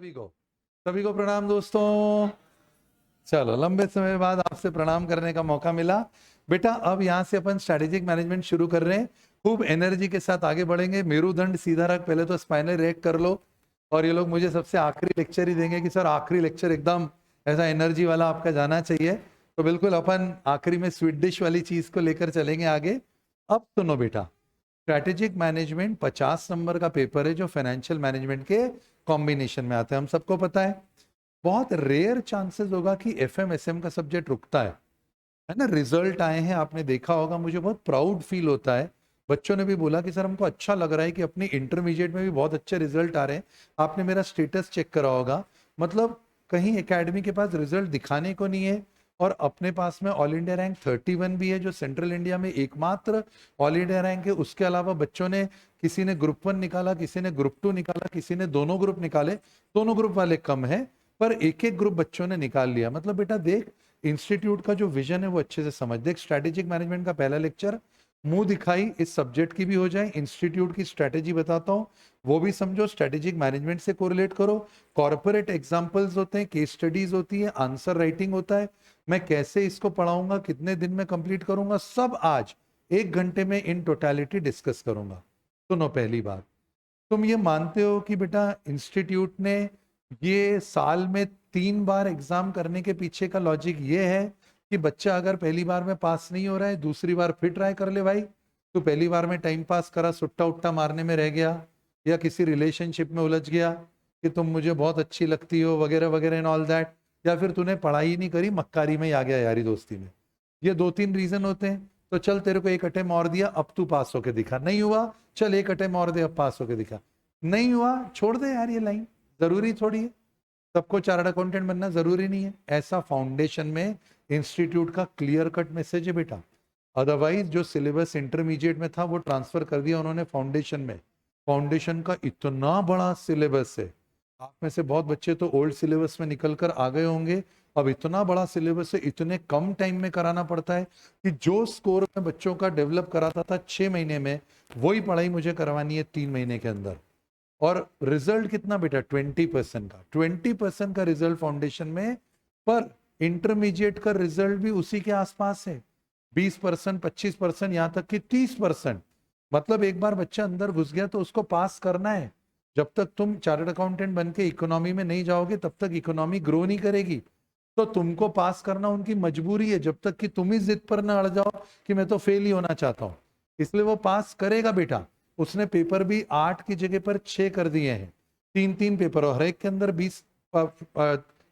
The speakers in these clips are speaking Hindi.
सभी को प्रणाम दोस्तों। चलो, लंबे समय बाद आपसे प्रणाम करने का मौका मिला। बेटा, अब यहाँ से अपन स्ट्रैटेजिक मैनेजमेंट शुरू कर रहे हैं। खूब एनर्जी के साथ आगे बढ़ेंगे। मेरुदंड सीधा रख, पहले तो स्पाइनल रेक कर लो। और ये लोग मुझे सबसे आखिरी लेक्चर ही देंगे कि सर आखिरी लेक्चर एकदम ऐसा एनर्जी वाला आपका जाना चाहिए। तो बिल्कुल अपन आखिरी में स्वीट डिश वाली चीज को लेकर चलेंगे आगे। अब सुनो बेटा, स्ट्रैटेजिक मैनेजमेंट 50 नंबर का पेपर है जो फाइनेंशियल मैनेजमेंट के कॉम्बिनेशन में आता है। हम सबको पता है, बहुत रेयर चांसेस होगा कि एफएमएसएम का सब्जेक्ट रुकता है ना। रिजल्ट आए हैं, आपने देखा होगा, मुझे बहुत प्राउड फील होता है। बच्चों ने भी बोला कि सर हमको अच्छा लग रहा है कि अपनी इंटरमीडिएट में भी बहुत अच्छे रिजल्ट आ रहे हैं। आपने मेरा स्टेटस चेक करा होगा, मतलब कहीं एकेडमी के पास रिजल्ट दिखाने को नहीं है। और अपने पास में ऑल इंडिया रैंक 31 भी है, जो सेंट्रल इंडिया में एकमात्र ऑल इंडिया रैंक है। उसके अलावा बच्चों ने, किसी ने ग्रुप 1 निकाला, किसी ने ग्रुप 2 निकाला, किसी ने दोनों ग्रुप निकाले। दोनों ग्रुप वाले कम है, पर एक एक ग्रुप बच्चों ने निकाल लिया। मतलब बेटा देख, इंस्टीट्यूट का जो विजन है वो अच्छे से समझ। देख, स्ट्रैटेजिक मैनेजमेंट का पहला लेक्चर मुंह दिखाई इस सब्जेक्ट की भी हो जाए, इंस्टीट्यूट की स्ट्रैटेजी बताता हूँ वो भी समझो, स्ट्रैटेजिक मैनेजमेंट से कोरिलेट करो। कॉर्पोरेट एग्जांपल्स होते हैं, केस स्टडीज होती है, आंसर राइटिंग होता है। मैं कैसे इसको पढ़ाऊंगा, कितने दिन में कंप्लीट करूंगा, सब आज 1 घंटे में इन टोटलिटी डिस्कस करूंगा। सुनो, पहली बात, तुम ये मानते हो कि बेटा इंस्टीट्यूट ने ये साल में 3 बार एग्जाम करने के पीछे का लॉजिक ये है कि बच्चा अगर पहली बार में पास नहीं हो रहा है, दूसरी बार फिर ट्राई कर ले भाई। तो पहली बार में टाइम पास करा, सुट्टा उट्टा मारने में रह गया, या किसी रिलेशनशिप में उलझ गया कि तुम मुझे बहुत अच्छी लगती हो वगैरह वगैरह एंड ऑल दैट, या फिर तूने पढ़ाई नहीं करी, मक्कारी में ही आ गया यारी दोस्ती में। ये 2-3 रीजन होते हैं। तो चल, तेरे को एक अटेम्प्ट और दिया, अब तू पास होके दिखा। नहीं हुआ, चल एक अटेम्प्ट और दे, अब पास होके दिखा। नहीं हुआ, छोड़ दे यार, ये लाइन जरूरी थोड़ी है। सबको चार्टर्ड अकाउंटेंट बनना जरूरी नहीं है। ऐसा फाउंडेशन में इंस्टीट्यूट का क्लियर कट मैसेज है बेटा। अदरवाइज जो सिलेबस इंटरमीडिएट में था वो ट्रांसफर कर दिया उन्होंने फाउंडेशन में। फाउंडेशन का इतना बड़ा सिलेबस है, आप में से बहुत बच्चे तो ओल्ड सिलेबस में निकल कर आ गए होंगे। अब इतना बड़ा सिलेबस है, इतने कम टाइम में कराना पड़ता है कि जो स्कोर में बच्चों का डेवलप कराता था 6 महीने में, वही पढ़ाई मुझे करवानी है 3 महीने के अंदर। और रिजल्ट कितना बेटा, 20% का, 20% का रिजल्ट फाउंडेशन में। पर इंटरमीडिएट का रिजल्ट भी उसी के आसपास है, 20%, 25%, यहां तक कि 30%। मतलब एक बार बच्चा अंदर घुस गया तो उसको पास करना है। जब तक तुम चार्टर्ड अकाउंटेंट बन के इकोनॉमी में नहीं जाओगे, तब तक इकोनॉमी ग्रो नहीं करेगी। तो तुमको पास करना उनकी मजबूरी है, जब तक कि तुम ही जिद पर ना अड़ जाओ कि मैं तो फेल ही होना चाहता हूं। इसलिए वो पास करेगा बेटा। उसने पेपर भी 8 की जगह पर 6 कर दिए हैं, 3-3 पेपर, और हर एक के अंदर 20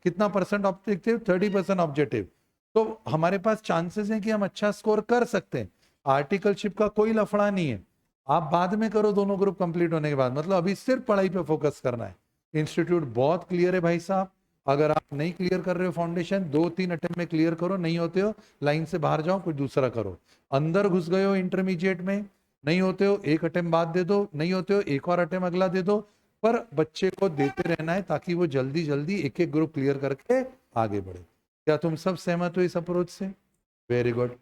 कितना परसेंट ऑब्जेक्टिव, 30% ऑब्जेक्टिव। तो हमारे पास चांसेस हैं कि हम अच्छा स्कोर कर सकते हैं। आर्टिकलशिप का कोई लफड़ा नहीं है, आप बाद में करो दोनों ग्रुप कंप्लीट होने के बाद। मतलब अभी सिर्फ पढ़ाई पे फोकस करना है। इंस्टीट्यूट बहुत क्लियर है भाई साहब। अगर आप नहीं क्लियर कर रहे हो फाउंडेशन, 2-3 अटेम्प्ट में क्लियर करो, नहीं होते हो लाइन से बाहर जाओ, कुछ दूसरा करो। अंदर घुस गए हो इंटरमीडिएट में, नहीं होते हो एक अटेम्प्ट बाद दे दो, नहीं होते हो एक और अटेम्प्ट अगला दे दो। पर बच्चे को देते रहना है ताकि वो जल्दी जल्दी एक एक ग्रुप क्लियर करके आगे बढ़े। क्या तुम सब सहमत हो इस अप्रोच से? Very good.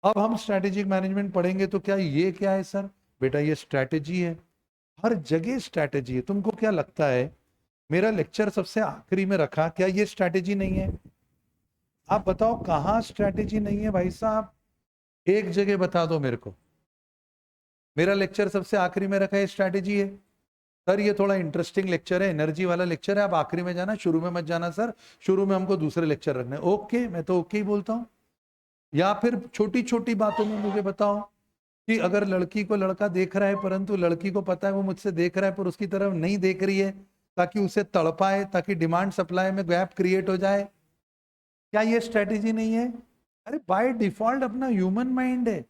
अब हम स्ट्रैटेजिक मैनेजमेंट पढ़ेंगे तो क्या ये क्या है सर? बेटा ये स्ट्रैटेजी है, हर जगह स्ट्रैटेजी है। तुमको क्या लगता है मेरा लेक्चर सबसे आखिरी में रखा, क्या ये स्ट्रैटेजी नहीं है? आप बताओ कहां स्ट्रैटेजी नहीं है भाई साहब, एक जगह बता दो मेरे को। मेरा लेक्चर सबसे आखिरी में रखा है, स्ट्रैटेजी है। सर ये थोड़ा इंटरेस्टिंग लेक्चर है, एनर्जी वाला लेक्चर है, आप आखिरी में जाना, शुरू में मत जाना सर, शुरू में हमको दूसरे लेक्चर रखने। ओके, मैं तो ओके ही बोलता हूं। या फिर छोटी छोटी बातों में मुझे बताओ कि अगर लड़की को लड़का देख रहा है, परंतु लड़की को पता है वो मुझसे देख रहा है पर उसकी तरफ नहीं देख रही है, ताकि उसे तड़पाए, ताकि डिमांड सप्लाई में गैप क्रिएट हो जाए, क्या ये स्ट्रेटेजी नहीं है? अरे बाय डिफॉल्ट अपना ह्यूमन माइंड है,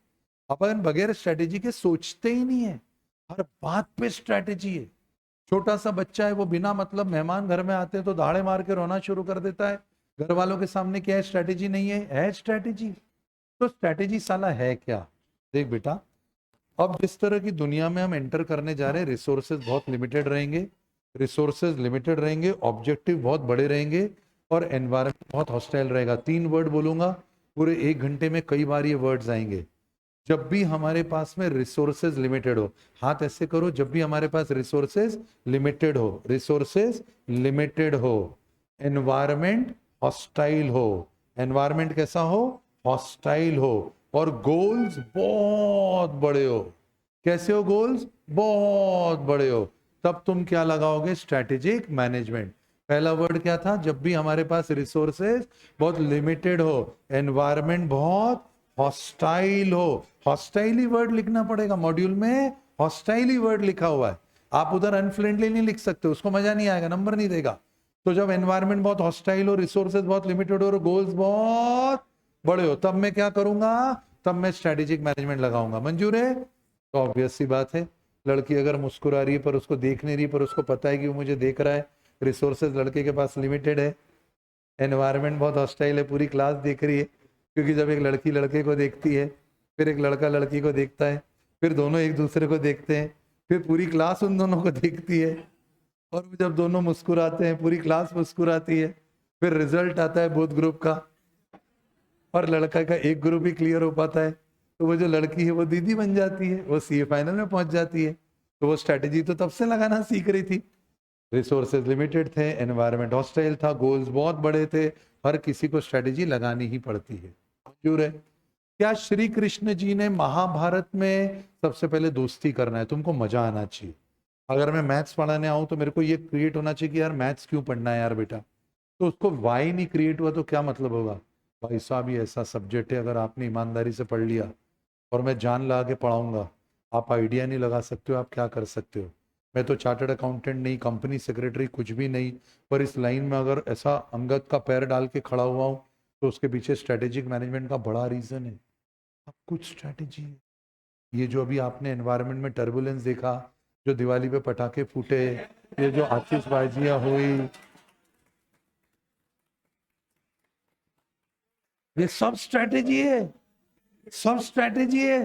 अपन बगैर स्ट्रेटेजी के सोचते ही नहीं है। हर बात पे स्ट्रेटेजी है। छोटा सा बच्चा है, वो बिना मतलब मेहमान घर में आते हैं तो दहाड़े मार के रोना शुरू कर देता है, घर वालों के सामने क्या है? स्ट्रेटेजी नहीं है, है स्ट्रेटेजी। तो स्ट्रेटेजी साला है क्या? देख बेटा, अब जिस तरह की दुनिया में हम एंटर करने जा रहे हैं, रिसोर्सेज बहुत लिमिटेड रहेंगे, ऑब्जेक्टिव बहुत बड़े रहेंगे, और एनवायरनमेंट बहुत हॉस्टाइल रहेगा। 3 वर्ड बोलूंगा, पूरे 1 घंटे में कई बार ये वर्ड्स आएंगे। जब भी हमारे पास में रिसोर्सेज लिमिटेड हो, हाथ ऐसे करो, जब भी हमारे पास रिसोर्सेज लिमिटेड हो, रिसोर्सेज लिमिटेड हो, एनवायरमेंट हॉस्टाइल हो, एनवायरमेंट कैसा हो, हॉस्टाइल हो, और गोल्स बहुत बड़े हो, कैसे हो, गोल्स बहुत बड़े हो, तब तुम क्या लगाओगे, स्ट्रेटेजिक मैनेजमेंट। पहला वर्ड क्या था, जब भी हमारे पास रिसोर्सेज बहुत लिमिटेड हो, एनवायरमेंट बहुत हॉस्टाइल हो। हॉस्टाइल ही वर्ड लिखना पड़ेगा मॉड्यूल में, हॉस्टाइल ही वर्ड लिखा हुआ है, आप उधर अनफ्रेंडली नहीं लिख सकते, उसको मजा नहीं आएगा, नंबर नहीं देगा। तो जब एनवायरमेंट बहुत हॉस्टाइल हो, रिसोर्सेज बहुत लिमिटेड हो और गोल्स बहुत बड़े हो, तब मैं क्या करूंगा, तब मैं स्ट्रेटेजिक मैनेजमेंट लगाऊंगा। मंजूर है? तो ऑब्वियस सी बात है, लड़की अगर मुस्कुरा रही है पर उसको देख नहीं रही, पर उसको पता है कि वो मुझे देख रहा है, रिसोर्सेज लड़के के पास लिमिटेड है, एनवायरमेंट बहुत हॉस्टाइल है, पूरी क्लास देख रही है, क्योंकि जब एक लड़की लड़के को देखती है, फिर एक लड़का लड़की को देखता है, फिर दोनों एक दूसरे को देखते हैं, फिर पूरी क्लास उन दोनों को देखती है, और जब दोनों मुस्कुराते हैं पूरी क्लास मुस्कुराती है, फिर रिजल्ट आता है बोथ ग्रुप का, और लड़का का एक ग्रुप ही क्लियर हो पाता है, तो वो जो लड़की है वो दीदी बन जाती है, वो सीए फाइनल में पहुंच जाती है। तो वो स्ट्रेटेजी तो तब से लगाना सीख रही थी, रिसोर्सेज लिमिटेड थे, एनवायरमेंट हॉस्टाइल था, गोल्स बहुत बड़े थे, हर किसी को स्ट्रेटेजी लगानी ही पड़ती है। मंजूर है? क्या श्री कृष्ण जी ने महाभारत में, सबसे पहले दोस्ती करना है, तुमको मजा आना चाहिए। अगर मैं मैथ्स पढ़ाने आऊं तो मेरे को ये क्रिएट होना चाहिए कि यार मैथ्स क्यों पढ़ना है यार बेटा, तो उसको वाई नहीं क्रिएट हुआ तो क्या मतलब होगा। भाई साहब ये ऐसा सब्जेक्ट है, अगर आपने ईमानदारी से पढ़ लिया और मैं जान लगा के पढ़ाऊंगा, आप आइडिया नहीं लगा सकते हो आप क्या कर सकते हो। मैं तो चार्टर्ड अकाउंटेंट नहीं, कंपनी सेक्रेटरी कुछ भी नहीं, पर इस लाइन में अगर ऐसा अंगद का पैर डाल के खड़ा हुआ हूँ तो उसके पीछे स्ट्रेटेजिक मैनेजमेंट का बड़ा रीजन है। अब कुछ स्ट्रेटेजी है। ये जो अभी आपने एनवायरनमेंट में टर्बुलेंस देखा, जो दिवाली पे पटाखे फूटे, ये जो आतिशबाजियां हुई, ये सब स्ट्रेटेजी है, सब स्ट्रेटेजी है।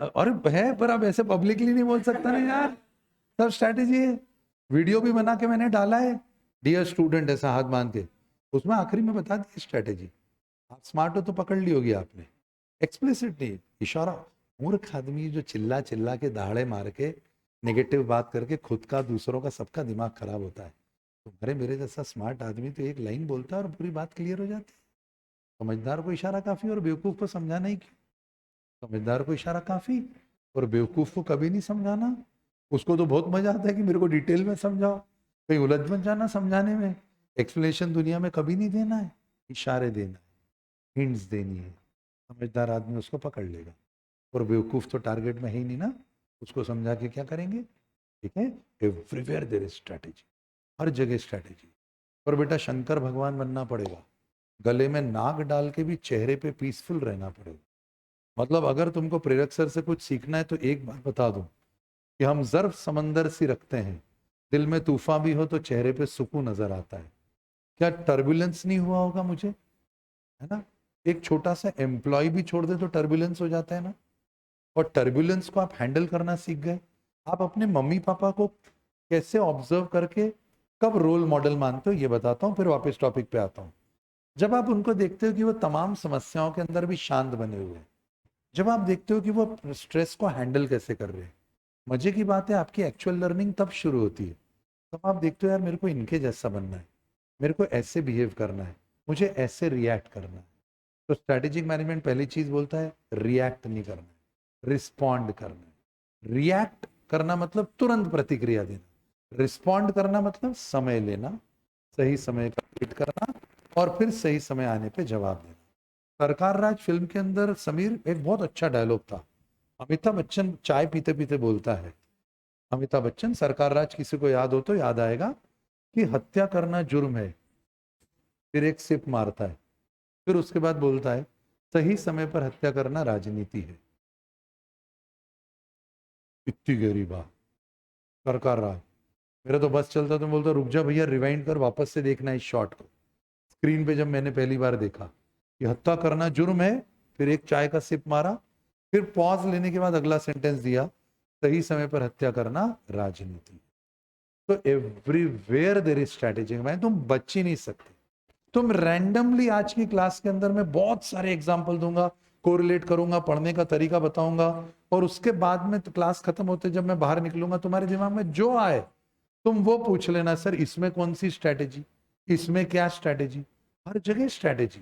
और है, पर अब ऐसे पब्लिकली नहीं बोल सकता ना यार, सब स्ट्रेटेजी है। वीडियो भी बना के मैंने डाला है, डियर स्टूडेंट ऐसा हाथ बांध के, उसमें आखिरी में बता दी स्ट्रेटेजी। आप स्मार्ट हो तो पकड़ ली होगी आपने, एक्सप्लिसिट नहीं, इशारा। मूर्ख आदमी जो चिल्ला चिल्ला के दहाड़े मार के नेगेटिव बात करके खुद का दूसरों का सबका दिमाग खराब होता है, तुम्हारे मेरे जैसा स्मार्ट आदमी तो एक लाइन बोलता है और पूरी बात क्लियर हो जाती है। समझदार को इशारा काफी और बेवकूफ को समझाना ही क्यों, समझदार को इशारा काफी और बेवकूफ को कभी नहीं समझाना। उसको तो बहुत मजा आता है कि मेरे को डिटेल में समझाओ, कहीं उलझ मत जाना समझाने में। एक्सप्लेनेशन दुनिया में कभी नहीं देना है, इशारे देना है, हिंट्स देनी है। समझदार आदमी उसको पकड़ लेगा, और बेवकूफ तो टारगेट में है ही नहीं ना, उसको समझा के क्या करेंगे। ठीक है, एवरीवेयर देयर इज स्ट्रैटेजी, हर जगह स्ट्रैटेजी। पर बेटा शंकर भगवान बनना पड़ेगा, गले में नाग डाल के भी चेहरे पे पीसफुल रहना पड़ेगा। मतलब अगर तुमको प्रेरक सर से कुछ सीखना है तो एक बात बता दूं कि हम जर्फ समंदर सी रखते हैं, दिल में तूफान भी हो तो चेहरे पे सुकून नजर आता है। क्या टर्बुलेंस नहीं हुआ होगा मुझे, है ना। एक छोटा सा एम्प्लॉय भी छोड़ दे तो टर्बुलेंस हो जाता है ना, और टर्बुलेंस को आप हैंडल करना सीख गए। आप अपने मम्मी पापा को कैसे ऑब्जर्व करके कब रोल मॉडल मानते हो ये बताता हूँ, फिर वापस टॉपिक पे आता हूँ। जब आप उनको देखते हो कि वो तमाम समस्याओं के अंदर भी शांत बने हुए हैं, जब आप देखते हो कि वो स्ट्रेस को हैंडल कैसे कर रहे हैं, मजे की बात है आपकी एक्चुअल लर्निंग तब शुरू होती है। तब आप देखते हो यार मेरे को इनके जैसा बनना है, मेरे को ऐसे बिहेव करना है, मुझे ऐसे रिएक्ट करना है। तो स्ट्रेटेजिक मैनेजमेंट पहली चीज बोलता है रिएक्ट नहीं करना है, रिस्पॉन्ड करना है। रिएक्ट करना मतलब तुरंत प्रतिक्रिया देना, रिस्पॉन्ड करना मतलब समय लेना, सही समय का वेट करना, और फिर सही समय आने पे जवाब देना। सरकार राज फिल्म के अंदर समीर एक बहुत अच्छा डायलॉग था, अमिताभ बच्चन चाय पीते पीते बोलता है, अमिताभ बच्चन, सरकार राज किसी को याद हो तो याद आएगा, कि हत्या करना जुर्म है, फिर एक सिप मारता है, फिर उसके बाद बोलता है सही समय पर हत्या करना राजनीति है। इतनी गहरी बात। सरकार राज, मेरा तो बस चलता तो बोलता रुक जा भैया, रिवाइंड कर, वापस से देखना इस शॉट को। स्क्रीन पे जब मैंने पहली बार देखा कि हत्या करना जुर्म है, फिर एक चाय का सिप मारा, फिर पॉज लेने के बाद अगला सेंटेंस दिया, सही समय पर हत्या करना राजनीति। तो एवरीवेयर देयर इज स्ट्रैटेजी, मैं तुम बच ही नहीं सकते। तुम रैंडमली आज की क्लास के अंदर मैं बहुत सारे एग्जांपल दूंगा, कोरिलेट करूंगा, पढ़ने का तरीका बताऊंगा, और उसके बाद में तो क्लास खत्म होते जब मैं बाहर निकलूंगा, तुम्हारे दिमाग में जो आए तुम वो पूछ लेना, सर इसमें कौन सी स्ट्रैटेजी, इसमें क्या स्ट्रैटेजी, हर जगह स्ट्रैटेजी।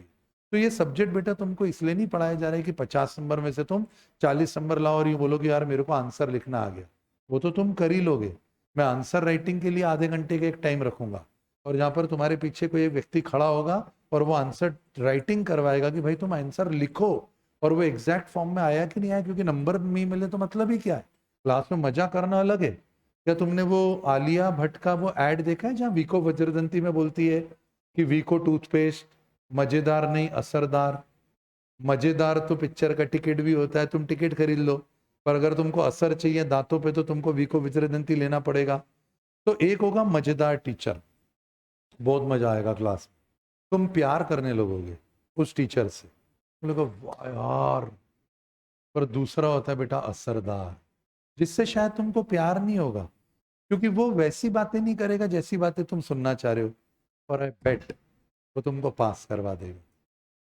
तो ये सब्जेक्ट बेटा तुमको इसलिए नहीं पढ़ाया जा रहा है कि 50 नंबर में से तुम 40 नंबर लाओ और ये बोलो कि यार मेरे को आंसर लिखना आ गया। वो तो तुम कर ही लोगे। मैं आंसर राइटिंग के लिए आधे घंटे का एक टाइम रखूंगा, और जहां पर तुम्हारे पीछे कोई एक व्यक्ति खड़ा होगा और वो आंसर राइटिंग करवाएगा कि भाई तुम आंसर लिखो, और वो एग्जैक्ट फॉर्म में आया कि नहीं आया, क्योंकि नंबर नहीं मिले तो मतलब ही क्या है। क्लास में मजा करना अलग है। क्या तुमने वो आलिया भट्ट का वो एड देखा है जहां वीको वज्रदंती में बोलती है कि वीको टूथपेस्ट मजेदार नहीं असरदार। मजेदार तो पिक्चर का टिकट भी होता है, तुम टिकट खरीद लो, पर अगर तुमको असर चाहिए दांतों पे तो तुमको वीको वज्रदंती लेना पड़ेगा। तो एक होगा मजेदार टीचर, बहुत मजा आएगा क्लास में, तुम प्यार करने लगोगे उस टीचर से, तुम लोग वाह यार। पर दूसरा होता है बेटा असरदार, जिससे शायद तुमको प्यार नहीं होगा, क्योंकि वो वैसी बातें नहीं करेगा जैसी बातें तुम सुनना चाह रहे हो, और आई बेट वो तुमको पास करवा देगा।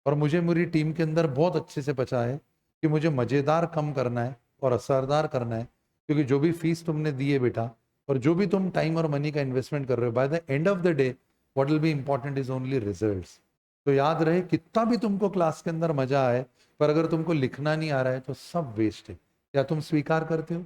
और मुझे मेरी टीम के अंदर बहुत अच्छे से पता है कि मुझे मजेदार कम करना है और असरदार करना है, क्योंकि जो भी फीस तुमने दी है बेटा, और जो भी तुम टाइम और मनी का इन्वेस्टमेंट कर रहे हो, bye the end of the day what will be important is only results. तो याद रहे, कितना भी तुमको क्लास के अंदर मजा आए, पर अगर तुमको लिखना नहीं आ रहा है तो सब वेस्ट है। क्या तुम स्वीकार करते हो?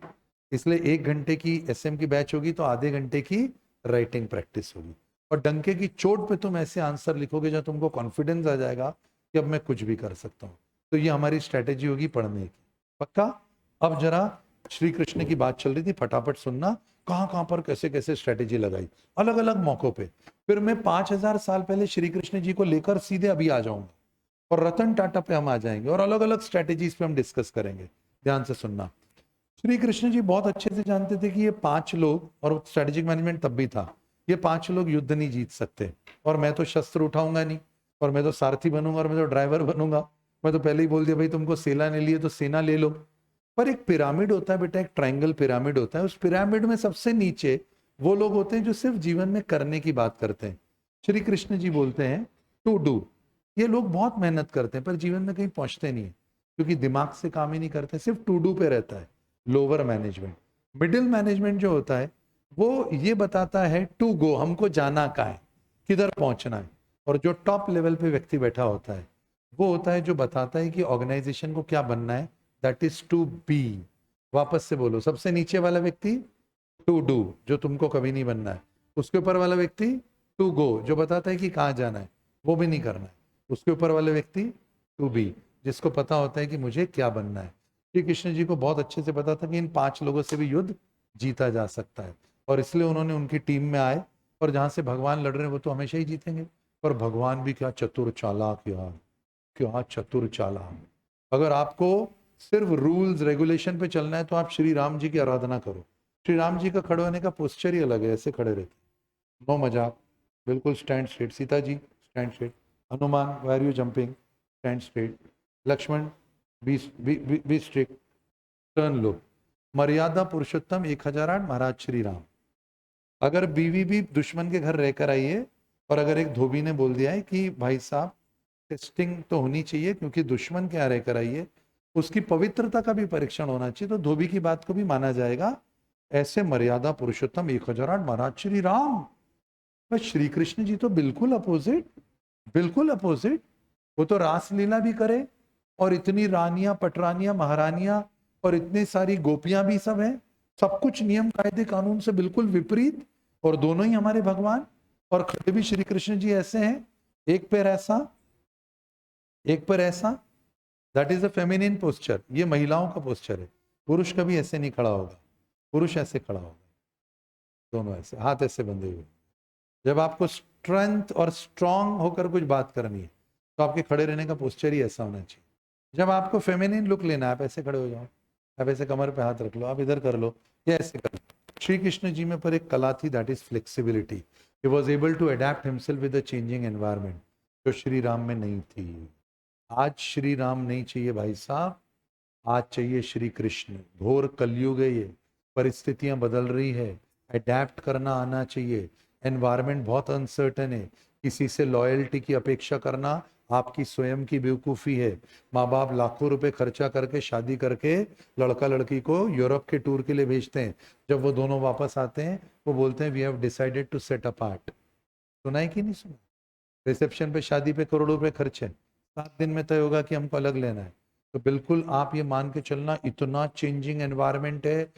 इसलिए 1 घंटे की एसएम की बैच होगी तो आधे घंटे की राइटिंग प्रैक्टिस होगी, और डंके की चोट पे तुम ऐसे आंसर लिखोगे जहाँ तुमको कॉन्फिडेंस आ जाएगा कि अब मैं कुछ भी कर सकता हूँ। तो ये हमारी स्ट्रेटेजी होगी पढ़ने की। पक्का? अब जरा श्री कृष्ण की बात चल रही थी, फटाफट सुनना, कहां कहां पर कैसे कैसे स्ट्रेटेजी लगाई अलग अलग मौकों पे। फिर मैं 5000 साल पहले श्री कृष्ण जी को लेकर सीधे अभी आ जाऊंगा, और रतन टाटा पे हम आ जाएंगे, और अलग अलग स्ट्रेटेजीज पे हम डिस्कस करेंगे। ध्यान से सुनना। श्री कृष्ण जी बहुत अच्छे से जानते थे कि ये 5 लोग, और स्ट्रेटेजिक मैनेजमेंट तब भी था, ये 5 लोग युद्ध नहीं जीत सकते, और मैं तो शस्त्र उठाऊंगा नहीं, और मैं तो सारथी बनूंगा, और मैं तो ड्राइवर बनूंगा। मैं तो पहले ही बोल दिया भाई तुमको सेना ले लिए तो सेना ले लो। पर एक पिरामिड होता है बेटा, एक ट्रायंगल पिरामिड होता है, उस पिरामिड में सबसे नीचे वो लोग होते हैं जो सिर्फ जीवन में करने की बात करते हैं। श्री कृष्ण जी बोलते हैं टू डू। ये लोग बहुत मेहनत करते हैं पर जीवन में कहीं पहुंचते नहीं है, क्योंकि दिमाग से काम ही नहीं करते, सिर्फ टू डू पे रहता है लोअर मैनेजमेंट। मिडिल मैनेजमेंट जो होता है वो ये बताता है टू गो, हमको जाना कहाँ है, किधर पहुंचना है। और जो टॉप लेवल पे व्यक्ति बैठा होता है वो होता है जो बताता है कि ऑर्गेनाइजेशन को क्या बनना है, दैट इज टू बी। वापस से बोलो, सबसे नीचे वाला व्यक्ति टू डू, जो तुमको कभी नहीं बनना है। उसके ऊपर वाला व्यक्ति टू गो, जो बताता है कि कहाँ जाना है, वो भी नहीं करना है। उसके ऊपर वाले व्यक्ति टू बी, जिसको पता होता है कि मुझे क्या बनना है। श्री कृष्ण जी को बहुत अच्छे से पता था कि इन 5 लोगों से भी युद्ध जीता जा सकता है, और इसलिए उन्होंने उनकी टीम में आए, और जहां से भगवान लड़ रहे हैं वो तो हमेशा ही जीतेंगे, पर भगवान भी क्या चतुर चालाक यार, क्या चतुर चालाक। अगर आपको सिर्फ रूल्स रेगुलेशन पे चलना है तो आप श्री राम जी की आराधना करो। श्री राम जी का खड़े होने का पोस्चर ही अलग है, ऐसे खड़े रहते, नो मजाक, बिल्कुल stand straight. Sita ji stand straight, Hanuman why are you jumping, stand straight, Lakshman be strict, turn लो। मर्यादा पुरुषोत्तम 1008 महाराज श्री राम। अगर बीवी भी दुश्मन के घर रहकर आई है, और अगर एक धोबी ने बोल दिया है कि भाई साहब टेस्टिंग तो होनी चाहिए क्योंकि दुश्मन के यहाँ रहकर आई है, उसकी पवित्रता का भी परीक्षण होना चाहिए, तो धोबी की बात को भी माना जाएगा। ऐसे मर्यादा पुरुषोत्तम 1008 महाराज श्री राम। बस श्री कृष्ण जी तो बिल्कुल अपोजिट, बिल्कुल अपोजिट। वो तो रासलीला भी करे, और इतनी रानियां पटरानियां महारानियां और इतनी सारी गोपियां भी सब हैं, सब कुछ नियम कायदे कानून से बिल्कुल विपरीत, और दोनों ही हमारे भगवान। और खड़े भी श्री कृष्ण जी ऐसे हैं, एक पैर ऐसा एक पैर ऐसा, that is a feminine posture, ये महिलाओं का पोस्चर है। पुरुष कभी ऐसे नहीं खड़ा होगा, पुरुष ऐसे खड़ा होगा, दोनों ऐसे, हाथ ऐसे बंधे हुए। जब आपको स्ट्रेंथ और स्ट्रांग होकर कुछ बात करनी है तो आपके खड़े रहने का पोस्चर ही ऐसा होना चाहिए। जब आपको फेमिनिन लुक लेना है, आप ऐसे खड़े हो जाओ, आप ऐसे कमर पे हाथ रख लो, आप इधर कर लो, या ऐसे कर लो। श्री कृष्ण जी में पर एक कला थी, that is flexibility. He was able to adapt himself with the changing environment, जो श्री राम में नहीं थी। आज श्री राम नहीं चाहिए भाई साहब, आज चाहिए श्री कृष्ण। घोर कलयुग है ये, परिस्थितियां बदल रही है, अडेप्ट करना आना चाहिए। एनवायरमेंट बहुत अनसर्टन है, किसी से लॉयल्टी की अपेक्षा करना आपकी स्वयं की बेवकूफ़ी है। माँ बाप लाखों रुपए खर्चा करके शादी करके लड़का लड़की को यूरोप के टूर के लिए भेजते हैं। जब वो दोनों वापस आते हैं वो बोलते हैं we have decided to set apart. सुना है कि नहीं सुना? रिसेप्शन पे शादी पे करोड़ों रुपए खर्च है, 7 दिन में तय होगा कि हमको अलग लेना है। तो बिल्कुल आप ये मान के चलना, इतना चेंजिंग एनवायरनमेंट है,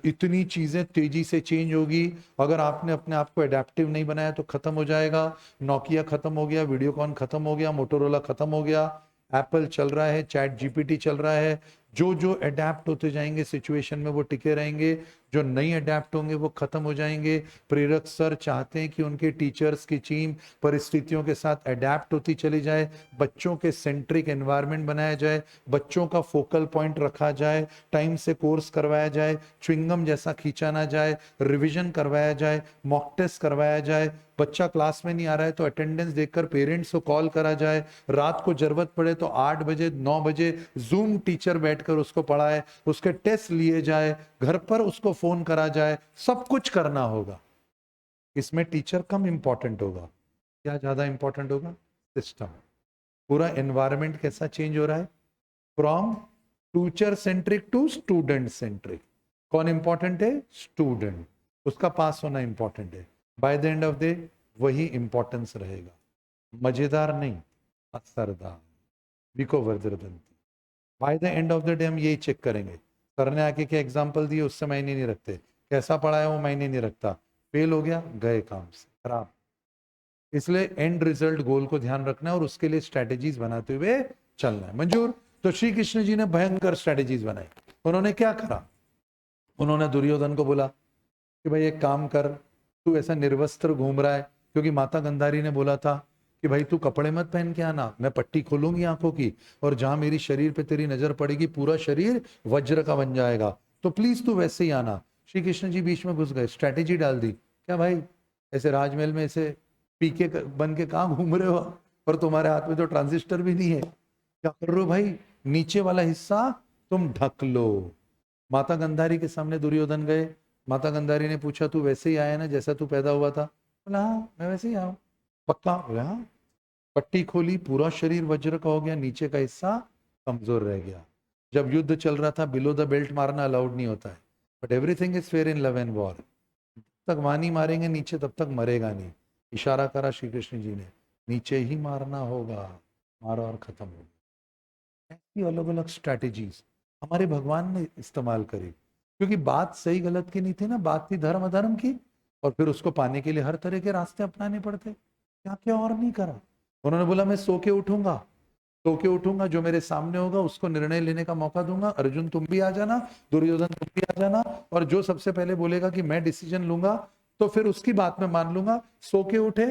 इतनी चीजें तेजी से चेंज होगी। अगर आपने अपने आप को एडेप्टिव नहीं बनाया तो खत्म हो जाएगा। नोकिया खत्म हो गया, वीडियोकॉन खत्म हो गया, मोटोरोला खत्म हो गया, एप्पल चल रहा है, चैट जीपीटी चल रहा है। जो जो अडेप्ट होते जाएंगे सिचुएशन में वो टिके रहेंगे, जो नहीं अडेप्ट होंगे वो खत्म हो जाएंगे। प्रेरक सर चाहते हैं कि उनके टीचर्स की टीम परिस्थितियों के साथ अडेप्ट होती चली जाए, बच्चों के सेंट्रिक एनवायरनमेंट बनाया जाए, बच्चों का फोकल पॉइंट रखा जाए, टाइम से कोर्स करवाया जाए, च्युइंगम जैसा खींचा ना जाए, रिवीजन करवाया जाए, मॉक टेस्ट करवाया जाए। बच्चा क्लास में नहीं आ रहा है तो अटेंडेंस देखकर पेरेंट्स को कॉल करा जाए। रात को जरूरत पड़े तो 8 बजे 9 बजे जूम टीचर बैठकर उसको पढ़ाए, उसके टेस्ट लिए जाए, घर पर उसको फोन करा जाए, सब कुछ करना होगा। इसमें टीचर कम इंपॉर्टेंट होगा, क्या ज्यादा इंपॉर्टेंट होगा? सिस्टम। पूरा एनवायरनमेंट कैसा चेंज हो रहा है, from teacher centric to student centric. कौन इंपॉर्टेंट है? स्टूडेंट। उसका पास होना इंपॉर्टेंट है। By the end of day वही इंपॉर्टेंस रहेगा, मजेदार नहीं, असरदार। विको वर्धरदंती। By the end of the day हम यही चेक करेंगे। सर ने आके क्या एग्जाम्पल दिए उससे मायने नहीं रखते, कैसा पढ़ाया वो मायने नहीं रखता। फेल हो गया, गए काम से, खराब। इसलिए एंड रिजल्ट गोल को ध्यान रखना है और उसके लिए स्ट्रेटेजीज बनाते हुए चलना है। मंजूर? तो श्री कृष्ण जी ने भयंकर स्ट्रेटेजीज बनाई। उन्होंने क्या करा? उन्होंने दुर्योधन को बोला कि भाई एक काम कर, तू ऐसा निर्वस्त्र घूम रहा है, क्योंकि माता गंधारी ने बोला था कि भाई तू कपड़े मत पहन के आना, मैं पट्टी खोलूंगी आंखों की और जहां मेरी शरीर पे तेरी नजर पड़ेगी पूरा शरीर वज्र का बन जाएगा, तो प्लीज तू वैसे ही आना। श्री कृष्ण जी बीच में घुस गए, स्ट्रैटेजी डाल दी। क्या भाई ऐसे राजमहल में ऐसे पीके बन के कहाँ घूम रहे हो, और तुम्हारे हाथ में तो ट्रांजिस्टर भी नहीं है, क्या कर रहे हो भाई? नीचे वाला हिस्सा तुम ढक लो। माता गंधारी के सामने दुर्योधन गए। माता गंधारी ने पूछा तू वैसे ही आया ना जैसा तू पैदा हुआ था? बोला हाँ मैं वैसे ही आया। पक्का? बोला हाँ। पट्टी खोली, पूरा शरीर वज्र का हो गया, नीचे का हिस्सा कमजोर रह गया। जब युद्ध चल रहा था बिलो द बेल्ट मारना अलाउड नहीं होता है, but everything is fair in love and war. तक वानी मारेंगे नीचे तब तक मरेगा नहीं। इशारा करा श्री कृष्ण जी ने, नीचे ही मारना होगा, मारा और खत्म हो गया। ऐसी अलग अलग स्ट्रैटेजीज हमारे भगवान ने इस्तेमाल करी, क्योंकि बात सही गलत की नहीं थी ना, बात थी धर्म अधर्म की। और फिर उसको पाने के लिए हर तरह के रास्ते अपनाने पड़ते, क्या क्या और नहीं करा। उन्होंने बोला मैं सो के उठूंगा, सो के उठूंगा, जो मेरे सामने होगा उसको निर्णय लेने का मौका दूंगा। अर्जुन तुम भी आ जाना, दुर्योधन तुम भी आ जाना, और जो सबसे पहले बोलेगा कि मैं डिसीजन लूंगा तो फिर उसकी बात में मान लूंगा। सो के उठे,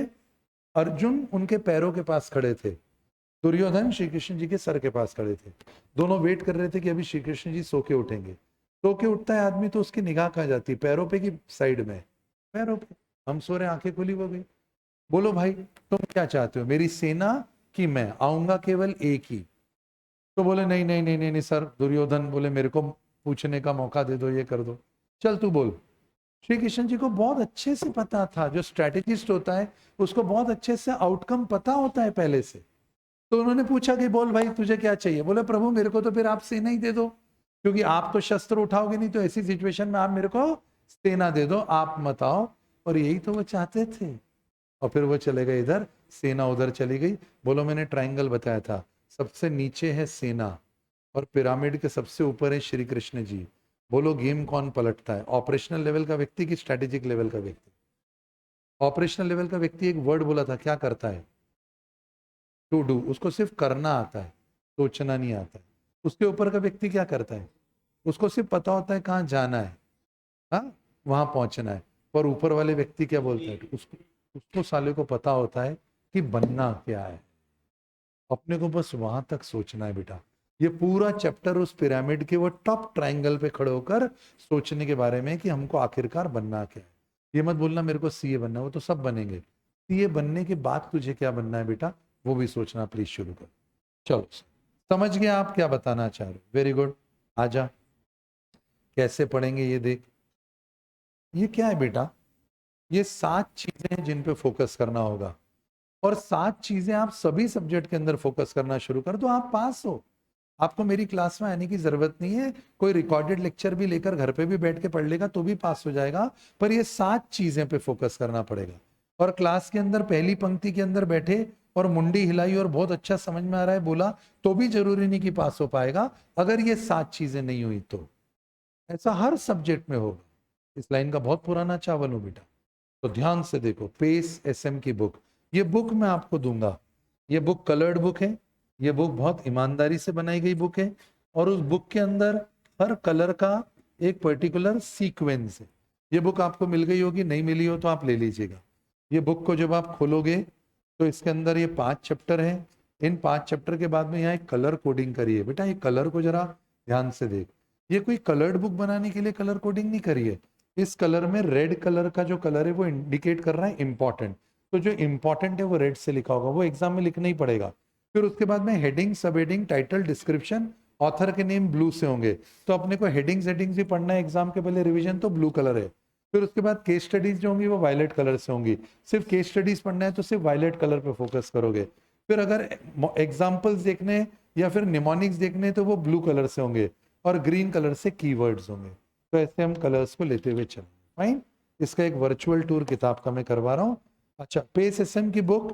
अर्जुन उनके पैरों के पास खड़े थे, दुर्योधन श्री कृष्ण जी के सर के पास खड़े थे। दोनों वेट कर रहे थे कि अभी श्री कृष्ण जी सो के उठेंगे। सो के उठता है आदमी तो उसकी निगाह कहाँ जाती है? पैरों पे की साइड में? पैरों पे। हम सो रहे, आंखें खुली हो गई। बोलो भाई तुम क्या चाहते हो, मेरी सेना कि मैं आऊंगा केवल एक ही? तो बोले नहीं नहीं नहीं नहीं नहीं सर। दुर्योधन बोले मेरे को पूछने का मौका दे दो, ये कर दो, चल तू बोल। श्री कृष्ण जी को बहुत अच्छे से पता था, जो स्ट्रेटेजिस्ट होता है उसको बहुत अच्छे से आउटकम पता होता है पहले से। तो उन्होंने पूछा कि बोल भाई तुझे क्या चाहिए? बोले प्रभु मेरे को तो फिर आप सेना ही दे दो, क्योंकि आप तो शस्त्र उठाओगे नहीं, तो ऐसी सिचुएशन में आप मेरे को सेना दे दो, आप मत आओ। और यही तो वो चाहते थे। और फिर वो चले गए इधर, सेना उधर चली गई। बोलो मैंने ट्रायंगल बताया था, सबसे नीचे है सेना और पिरामिड के सबसे ऊपर है श्री कृष्ण जी। बोलो गेम कौन पलटता है, ऑपरेशनल लेवल का व्यक्ति कि स्ट्रेटेजिक लेवल का व्यक्ति? ऑपरेशनल लेवल का व्यक्ति एक वर्ड बोला था, क्या करता है? To do. उसको सिर्फ करना आता है, सोचना नहीं आता है। उसके ऊपर का व्यक्ति क्या करता है? उसको सिर्फ पता होता है कहाँ जाना है, हाँ वहां पहुंचना है। पर ऊपर वाले व्यक्ति क्या बोलता है? उसको उसको साले को पता होता है कि बनना क्या है। अपने को बस वहां तक सोचना है बेटा। ये पूरा चैप्टर उस पिरामिड के वो टॉप ट्रायंगल पे खड़े होकर सोचने के बारे में कि हमको आखिरकार बनना क्या है। ये मत बोलना मेरे को सीए बनना, वो तो सब बनेंगे। सीए बनने के बाद तुझे क्या बनना है बेटा, वो भी सोचना प्लीज शुरू कर। चलो समझ गया आप क्या बताना चाह रहे हो? Very good. आजा, कैसे पढ़ेंगे ये देख। ये क्या है बेटा? ये 7 चीजें हैं जिन पे फोकस करना होगा। और 7 चीजें आप सभी सब्जेक्ट के अंदर फोकस करना शुरू कर दो, आप पास हो। आपको मेरी क्लास में आने की जरूरत नहीं है, कोई रिकॉर्डेड लेक्चर भी लेकर घर पे भी बैठ के पढ़ लेगा तो भी पास हो जाएगा, पर ये 7 चीजें पे फोकस करना पड़ेगा। और क्लास के अंदर पहली पंक्ति के अंदर बैठे और मुंडी हिलाई और बहुत अच्छा समझ में आ रहा है बोला तो भी जरूरी नहीं कि पास हो पाएगा, अगर ये 7 चीजें नहीं हुई तो। ऐसा हर सब्जेक्ट में होगा। इस लाइन का बहुत पुराना चावल हो बेटा। तो ध्यान से देखो, पेस एसएम की बुक, ये बुक मैं आपको दूंगा। ये बुक कलर्ड बुक है, ये बुक बहुत ईमानदारी से बनाई गई बुक है, और उस बुक के अंदर हर कलर का एक पर्टिकुलर सीक्वेंस है। ये बुक आपको मिल गई होगी, नहीं मिली हो तो आप ले लीजिएगा। ये बुक को जब आप खोलोगे तो इसके अंदर ये 5 चैप्टर हैं। इन 5 चैप्टर के बाद में यहाँ एक कलर कोडिंग करी है। बेटा ये कलर को जरा ध्यान से देख, ये कोई कलर्ड बुक बनाने के लिए कलर कोडिंग नहीं करी है। इस कलर में रेड कलर का जो कलर है वो इंडिकेट कर रहा है इंपॉर्टेंट, तो जो इंपॉर्टेंट है वो रेड से लिखा होगा, वो एग्जाम में लिखना ही पड़ेगा। फिर उसके बाद में हेडिंग, सब हेडिंग, टाइटल, डिस्क्रिप्शन, ऑथर के नेम ब्लू से होंगे, तो अपने को हेडिंग्स हेडिंग्स भी पढ़ना है एग्जाम के पहले, रिवीजन तो ब्लू कलर है। फिर उसके बाद केस स्टडीज जो होंगी वो वायलेट कलर से होंगी, सिर्फ केस स्टडीज पढ़ना है तो सिर्फ वायलेट कलर पे फोकस करोगे। फिर अगर एग्जाम्पल्स देखने या फिर निमोनिक्स देखने तो वो ब्लू कलर से होंगे, और ग्रीन कलर से कीवर्ड्स होंगे। तो ऐसे हम कलर्स को लेते हुए चलेंगे। फाइन, इसका एक वर्चुअल टूर किताब का मैं करवा रहा हूँ। अच्छा, पेस एसएम की बुक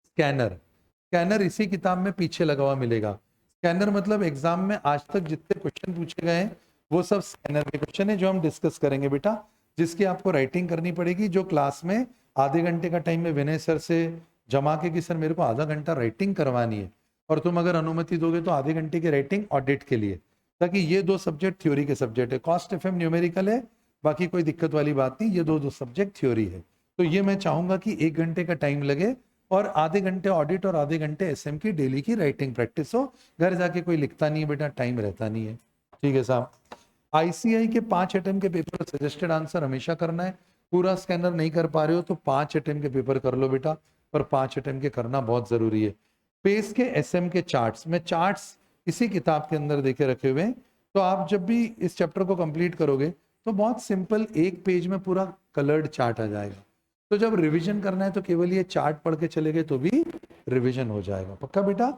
स्कैनर, स्कैनर इसी किताब में पीछे लगा हुआ मिलेगा। स्कैनर मतलब एग्जाम में आज तक जितने क्वेश्चन पूछे गए हैं वो सब स्कैनर के क्वेश्चन है, जो हम डिस्कस करेंगे बेटा, जिसकी आपको राइटिंग करनी पड़ेगी। जो क्लास में आधे घंटे का टाइम में विनय सर से जमा के कि सर मेरे को आधा घंटा राइटिंग करवानी है, और तुम अगर अनुमति दोगे तो आधे घंटे की राइटिंग ऑडिट के लिए, ताकि ये 2 सब्जेक्ट थ्योरी के सब्जेक्ट है। कॉस्ट एफएम न्यूमेरिकल है, बाकी कोई दिक्कत वाली बात नहीं, ये दो सब्जेक्ट थ्योरी है। तो ये मैं चाहूंगा कि 1 घंटे का टाइम लगे और आधे घंटे ऑडिट और आधे घंटे एसएम की डेली की राइटिंग प्रैक्टिस हो। घर जाके कोई लिखता नहीं है बेटा, टाइम रहता नहीं है। ठीक है साहब। आईसीआई के 5 अटेम्प्ट के पेपर सजेस्टेड आंसर हमेशा करना है। पूरा स्कैनर नहीं कर पा रहे हो तो 5 अटेम्प्ट के पेपर कर लो बेटा, पर 5 अटेम्प्ट के करना बहुत जरूरी है। पेस के एसएम के चार्ट्स, मैं चार्ट्स इसी किताब के अंदर देके रखे हुए हैं, तो आप जब भी इस चैप्टर को कंप्लीट करोगे तो बहुत सिंपल एक पेज में पूरा कलर्ड चार्ट आ जाएगा। तो जब रिवीजन करना है तो केवल ये चार्ट पढ़ के चले गए तो भी रिवीजन हो जाएगा। पक्का बेटा?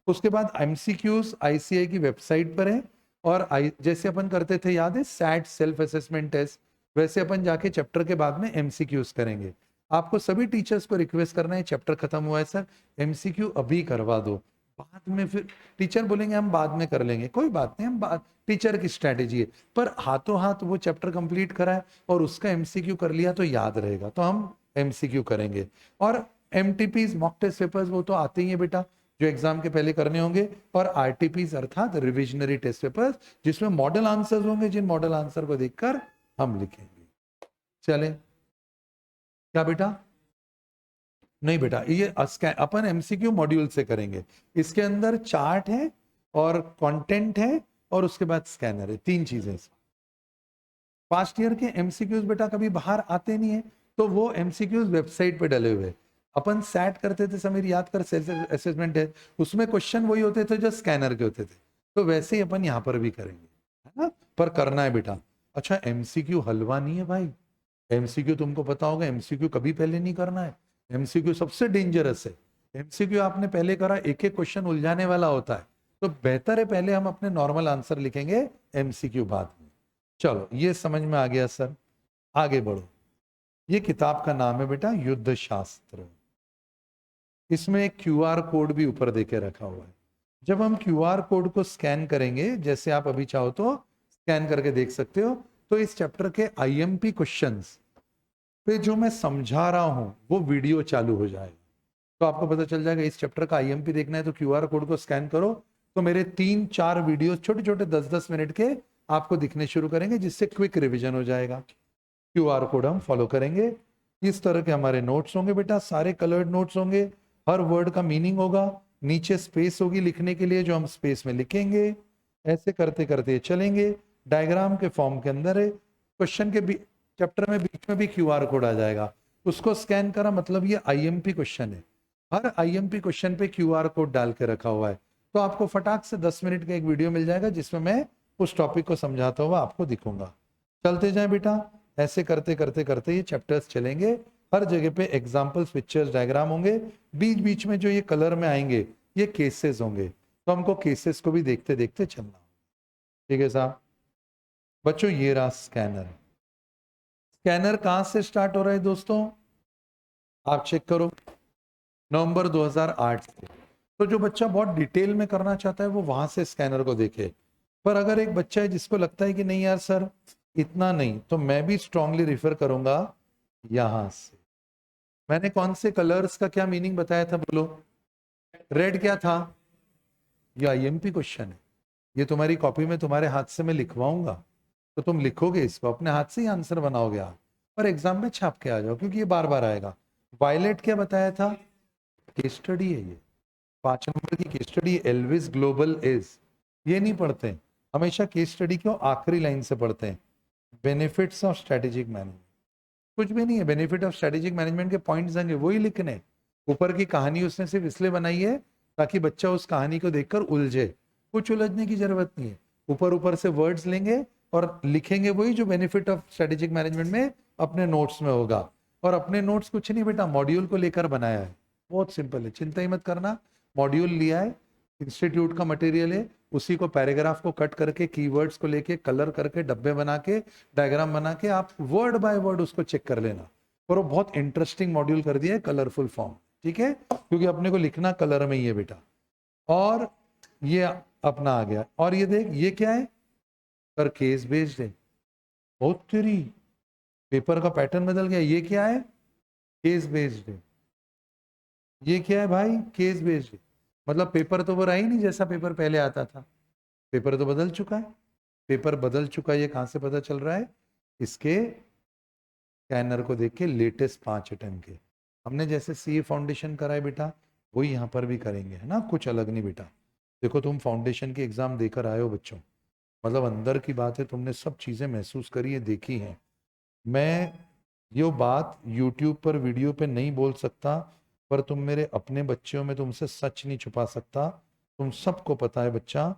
उसके बाद एमसीक्यूज आईसीआई की वेबसाइट पर है, और जैसे अपन करते थे याद है सैट सेल्फ असेसमेंट टेस्ट, वैसे अपन जाके चैप्टर के बाद में एमसीक्यूज करेंगे। आपको सभी टीचर्स को रिक्वेस्ट करना है, चैप्टर खत्म हुआ है सर एमसीक्यू अभी करवा दो, बाद में फिर टीचर बोलेंगे हम बाद में कर लेंगे, कोई बात नहीं, हम बाद, टीचर की स्ट्रैटेजी है, पर हाथों हाथ वो चैप्टर कंप्लीट कराए और उसका एमसीक्यू कर लिया तो याद रहेगा, तो हम एमसीक्यू करेंगे। और एमटीपीज मॉक टेस्ट पेपर्स वो तो आते ही है बेटा, जो एग्जाम के पहले करने होंगे, और आरटीपीज अर्थात रिविजनरी टेस्ट पेपर्स, जिसमें मॉडल आंसर्स होंगे, जिन मॉडल आंसर को देखकर हम लिखेंगे। चले क्या बेटा? नहीं बेटा, ये अपन एमसीक्यू मॉड्यूल से करेंगे। इसके अंदर चार्ट है और कंटेंट है और उसके बाद स्कैनर है, 3 चीजें। पास्ट ईयर के एमसीक्यूज बेटा कभी बाहर आते नहीं है, तो वो एमसीक्यूज वेबसाइट पे डले हुए। अपन सैट करते थे समीर, याद कर, सेल्फ असेसमेंट है, उसमें क्वेश्चन वही होते थे जो स्कैनर के होते थे, तो वैसे ही अपन यहाँ पर भी करेंगे, है ना? पर करना है बेटा। अच्छा, एमसीक्यू हलवा नहीं है भाई। एमसीक्यू तुमको पता होगा, एमसीक्यू कभी पहले नहीं करना है। एमसीक्यू सबसे डेंजरस है। एमसीक्यू आपने पहले करा, एक एक क्वेश्चन उलझाने वाला होता है, तो बेहतर है पहले हम अपने नॉर्मल आंसर लिखेंगे, एमसीक्यू बाद में। चलो ये समझ में आ गया सर, आगे बढ़ो। ये किताब का नाम है बेटा युद्ध शास्त्र। इसमें एक क्यूआर कोड भी ऊपर देके रखा हुआ है। जब हम क्यूआर कोड को स्कैन करेंगे, जैसे आप अभी चाहो तो स्कैन करके देख सकते हो, तो इस चैप्टर के आईएमपी क्वेश्चंस पे जो मैं समझा रहा हूं वो वीडियो चालू हो जाएगा, तो आपको पता चल जाएगा इस चैप्टर का आईएमपी देखना है तो क्यूआर कोड को स्कैन करो, तो मेरे 3-4 वीडियो छोटे छोटे 10-10 मिनट के आपको दिखने शुरू करेंगे, जिससे क्विक रिवीजन हो जाएगा। क्यूआर कोड हम फॉलो करेंगे। इस तरह के हमारे नोट्स होंगे बेटा, सारे कलर्ड नोट्स होंगे, हर वर्ड का मीनिंग होगा, नीचे स्पेस होगी लिखने के लिए जो हम स्पेस में लिखेंगे। ऐसे करते करते चलेंगे, डायग्राम के फॉर्म के अंदर है, क्वेश्चन के चैप्टर में बीच में भी क्यूआर कोड आ जाएगा, उसको स्कैन करा, मतलब ये आईएमपी क्वेश्चन है, हर आईएमपी क्वेश्चन पे क्यूआर कोड डाल के रखा हुआ है, तो आपको फटाक से 10 मिनट का एक वीडियो मिल जाएगा जिसमें मैं उस टॉपिक को समझाता हुआ आपको दिखूंगा। चलते जाएं बेटा, ऐसे करते करते करते ये चैप्टर्स चलेंगे, हर जगह पे एग्जाम्पल्स, पिक्चर्स, डायग्राम होंगे, बीच बीच में जो ये कलर में आएंगे ये केसेस होंगे, तो हमको केसेस को भी देखते देखते चलना। ठीक है साहब बच्चों, ये रहा स्कैनर। स्कैनर कहां से स्टार्ट हो रहा है दोस्तों, आप चेक करो, नवंबर 2008 से। तो जो बच्चा बहुत डिटेल में करना चाहता है वो वहां से स्कैनर को देखे। पर अगर एक बच्चा है जिसको लगता है कि नहीं यार सर इतना नहीं, तो मैं भी स्ट्रांगली रिफर करूंगा यहां से। मैंने कौन से कलर्स का क्या मीनिंग बताया था बोलो। रेड क्या था, ये आईएमपी क्वेश्चन है, ये तुम्हारी कॉपी में तुम्हारे हाथ से मैं लिखवाऊंगा, तो तुम लिखोगे इसको, अपने हाथ से ही आंसर बनाओगे आप, और एग्जाम में छाप के आ जाओ, क्योंकि ये बार बार आएगा। वायलेट क्या बताया था, केस स्टडी है ये, 5 नंबर की case study, Elvis global is, ये नहीं पढ़ते हैं। हमेशा केस स्टडी को आखिरी लाइन से पढ़ते हैं। बेनिफिट्स ऑफ स्ट्रेटेजिक मैनेजमेंट, कुछ भी नहीं है, बेनिफिट ऑफ स्ट्रेटेजिक मैनेजमेंट के पॉइंट्स देंगे वही लिखने। ऊपर की कहानी उसने सिर्फ इसलिए बनाई है ताकि बच्चा उस कहानी को देखकर उलझे, कुछ उलझने की जरूरत नहीं है। ऊपर ऊपर से वर्ड्स लेंगे और लिखेंगे वही जो बेनिफिट ऑफ स्ट्रेटेजिक मैनेजमेंट में अपने नोट्स में होगा। और अपने नोट्स कुछ नहीं बेटा, मॉड्यूल को लेकर बनाया है, बहुत सिंपल है, चिंता ही मत करना। मॉड्यूल लिया है, इंस्टीट्यूट का मटेरियल है, उसी को पैराग्राफ को कट करके कीवर्ड्स को लेके कलर करके डब्बे बना के डायग्राम बना के आप वर्ड बाय वर्ड उसको चेक कर लेना। और वो बहुत इंटरेस्टिंग मॉड्यूल कर दिया है, कलरफुल फॉर्म, ठीक है, क्योंकि अपने को लिखना कलर में ही है बेटा। और ये अपना आ गया, और ये देख ये क्या है, कर केस बेस्ड है। बहुत तेरी, पेपर का पैटर्न बदल गया, ये क्या है, केस बेस्ड है। ये क्या है भाई, केस बेस्ड है। मतलब पेपर तो वो रहा ही नहीं जैसा पेपर पहले आता था, पेपर तो बदल चुका है। पेपर बदल चुका है, ये कहां से पता चल रहा है, इसके स्कैनर को देख के, लेटेस्ट 5 अटेम्प्ट के। हमने जैसे सीए फाउंडेशन करा है बेटा, वही यहाँ पर भी करेंगे, है ना, कुछ अलग नहीं बेटा। देखो तुम फाउंडेशन की एग्जाम देकर आए हो बच्चों, मतलब अंदर की बात है, तुमने सब चीजें महसूस करी है, देखी है। मैं ये बात यूट्यूब पर वीडियो पे नहीं बोल सकता, पर तुम मेरे अपने बच्चे हो, मैं तुमसे सच नहीं छुपा सकता। तुम सबको पता है बच्चा,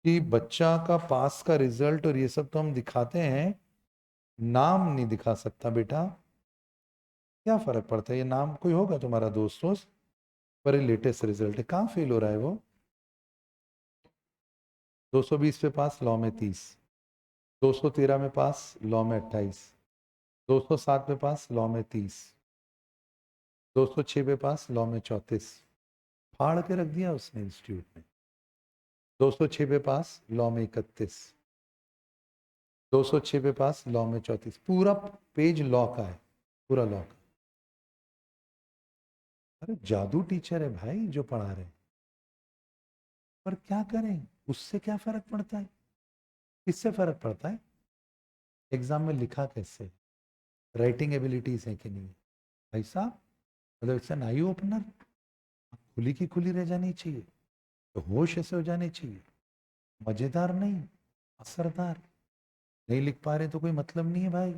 कि बच्चा का पास का रिजल्ट और ये सब तो हम दिखाते हैं, नाम नहीं दिखा सकता बेटा। क्या फर्क पड़ता है, ये नाम कोई होगा तुम्हारा दोस्त दोस्त, पर ये लेटेस्ट रिजल्ट है, कहाँ फेल हो रहा है वो। 220 पे पास, लॉ में 30, 213 में पास, लॉ में 28, 207 पे पास, लॉ में 30, 206 पे पास, लॉ में 34, फाड़ के रख दिया उसने इंस्टीट्यूट में। 206 पे पास, लॉ में 31, 206 पे पास, लॉ में 34, पूरा पेज लॉ का है, पूरा लॉ का। अरे जादू टीचर है भाई जो पढ़ा रहे हैं, पर क्या करें, उससे क्या फर्क पड़ता है, किससे फर्क पड़ता है, एग्जाम में लिखा कैसे, राइटिंग एबिलिटीज है कि नहीं है। भाई साहब, मतलब इट्स एन आई ओपनर, खुली की खुली रह जानी चाहिए, तो होश ऐसे हो जाने चाहिए, मजेदार नहीं, असरदार। नहीं लिख पा रहे तो कोई मतलब नहीं है भाई,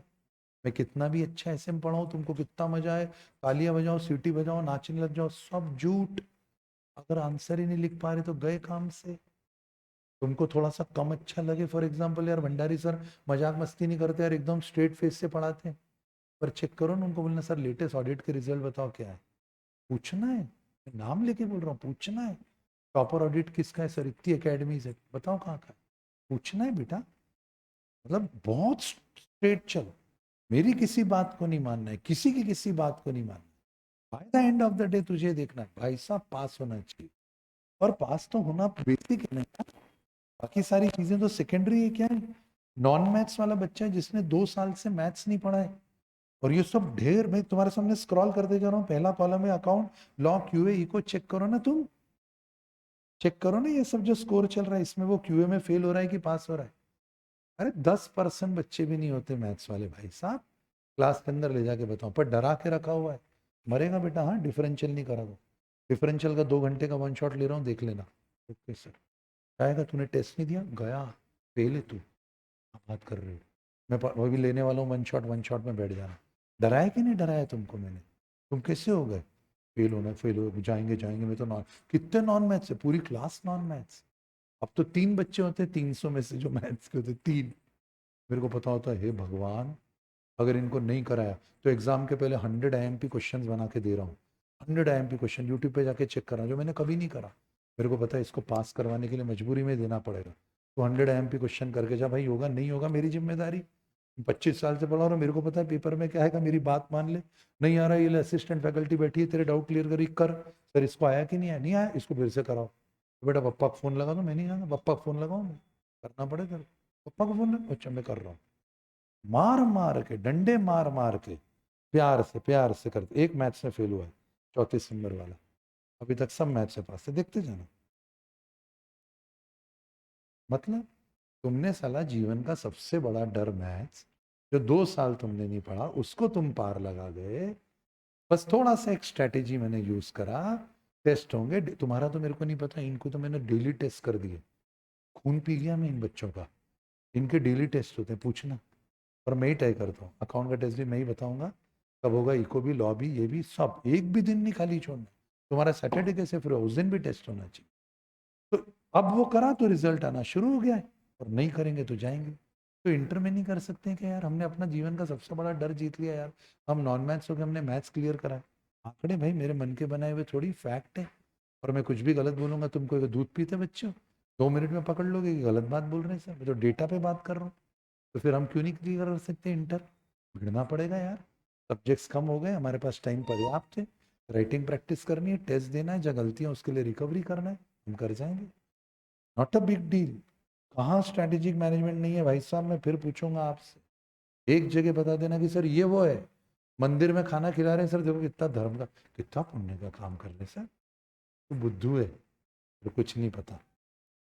मैं कितना भी अच्छा ऐसे में पढ़ाऊं, तुमको कितना मजा आए, तालियां बजाओ, सीटी बजाओ, नाचने लग जाओ, सब झूठ। अगर आंसर ही नहीं लिख पा रहे तो गए काम से। तुमको थोड़ा सा कम अच्छा लगे, फॉर एग्जाम्पल यार भंडारी सर मजाक मस्ती नहीं करते यार, एकदम स्ट्रेट फेस से पढ़ाते हैं, पर चेक करो ना, उनको बोलना सर लेटेस्ट ऑडिट के रिजल्ट बताओ क्या है, पूछना है, मैं नाम लेके बोल रहा हूँ, पूछना है। टॉपर ऑडिट किसका है सर, इतनी अकेडमी है, बताओ कहाँ का है, पूछना है बेटा। मतलब बहुत स्ट्रेट चल, मेरी किसी बात को नहीं मानना है, किसी की किसी बात को नहीं मानना। Bye the end of the day तुझे देखना है भाई साहब, पास होना चाहिए, और पास तो होना बेसिक है ना, बाकी सारी चीजें तो सेकेंडरी है। क्या है, नॉन मैथ्स वाला बच्चा है जिसने 2 साल से मैथ्स नहीं पढ़ा है, और ये सब ढेर, मैं तुम्हारे सामने स्क्रॉल करते जा रहा हूँ, पहला कॉलम है account, law, QA, eco, check करो ना तुम, चेक करो ना ये सब जो स्कोर चल रहा है, इसमें वो क्यूए में फेल हो रहा है कि पास हो रहा है। अरे 10% बच्चे भी नहीं होते मैथ्स वाले भाई साहब, क्लास के अंदर ले जाके बताओ, पर डरा के रखा हुआ है, मरेगा बेटा। हाँ डिफरेंशियल नहीं करा, दो डिफरेंशियल का 2 घंटे का वन शॉट ले रहा हूँ, देख लेना। ओके सर, आएगा, तूने टेस्ट नहीं दिया, गया, फेल है तू, आप बात कर रहे हो, मैं वो भी लेने वाला हूँ, वन शॉट में बैठ जाना। डराया कि नहीं डराया तुमको मैंने, तुम कैसे हो गए, फेल होना, फेल हो जाएंगे जाएंगे, मैं तो नॉन, कितने नॉन मैथ्स है, पूरी क्लास नॉन मैथ्स। अब तो 3 बच्चे होते 300 में से जो मैथ्स के होते, 3। मेरे को पता होता है, हे भगवान, अगर इनको नहीं कराया तो एग्जाम के पहले 100 IMP क्वेश्चंस बना के दे रहा हूँ। 100 IMP क्वेश्चन यूट्यूब पे जाके चेक करा, जो मैंने कभी नहीं करा। मेरे को पता है इसको पास करवाने के लिए मजबूरी में देना पड़ेगा, तो 100 IMP क्वेश्चन करके जा भाई, होगा नहीं होगा मेरी जिम्मेदारी। 25 साल से पढ़ा रहा हूँ, मेरे को पता है पेपर में क्या आएगा, मेरी बात मान ले। नहीं आ रहा, ये असिस्टेंट फैकल्टी बैठी है, तेरे डाउट क्लियर करी कर। सर इसको आया कि नहीं आया, नहीं आया, इसको फिर से कराओ। तो बेटा पप्पा को फोन लगा दो, मैं नहीं आया, पप्पा को फोन लगाओ, करना पड़ेगा। पप्पा को फोन लगा, अच्छा मैं कर रहा हूँ। मार मार के, डंडे मार मार के, प्यार से करते। एक मैथ्स में फेल हुआ है, 34 नंबर वाला, अभी तक सब मैथ्स से पास है, देखते जाना। मतलब तुमने साला जीवन का सबसे बड़ा डर मैथ्स, जो 2 साल तुमने नहीं पढ़ा, उसको तुम पार लगा गए। बस थोड़ा सा एक स्ट्रेटेजी मैंने यूज करा, टेस्ट होंगे तुम्हारा तो मेरे को नहीं पता, इनको तो मैंने डेली टेस्ट कर दिए। खून पी गया मैं इन बच्चों का। इनके डेली टेस्ट होते हैं, पूछना। और मैं ही तय करता हूँ, अकाउंट का टेस्ट भी मैं ही बताऊंगा कब होगा, इको भी, लॉ भी, ये भी, सब। एक भी दिन नहीं खाली छोड़ना। तुम्हारा सैटरडे कैसे फ्री हो, उस दिन भी टेस्ट होना चाहिए। तो अब वो करा तो रिजल्ट आना शुरू हो गया है, और नहीं करेंगे तो जाएंगे। तो इंटर में नहीं कर सकते हैं कि यार हमने अपना जीवन का सबसे बड़ा डर जीत लिया यार, हम नॉन मैथ्स हो गए, हमने मैथ्स क्लियर करा है। आंकड़े भाई मेरे मन के बनाए हुए थोड़ी फैक्ट है, और मैं कुछ भी गलत बोलूंगा तुमको, दूध पीते बच्चों 2 मिनट में पकड़ लोगे कि गलत बात बोल रहे हैं सर, मैं तो डेटा पे बात कर रहा हूँ। तो फिर हम क्यों नहीं क्लियर कर सकते इंटर? भिड़ना पड़ेगा यार, सब्जेक्ट्स कम हो गए, हमारे पास टाइम पर्याप्त है, राइटिंग प्रैक्टिस करनी है, टेस्ट देना है, जहाँ गलतियाँ उसके लिए रिकवरी करना है, हम कर जाएंगे। Not a big deal. कहाँ स्ट्रैटेजिक मैनेजमेंट नहीं है भाई साहब? मैं फिर पूछूंगा आपसे, एक जगह बता देना कि सर ये वो है, मंदिर में खाना खिला रहे हैं सर, देखो कितना धर्म का, कितना पुण्य का काम कर रहे सर। तो बुद्धू है, तो कुछ नहीं पता।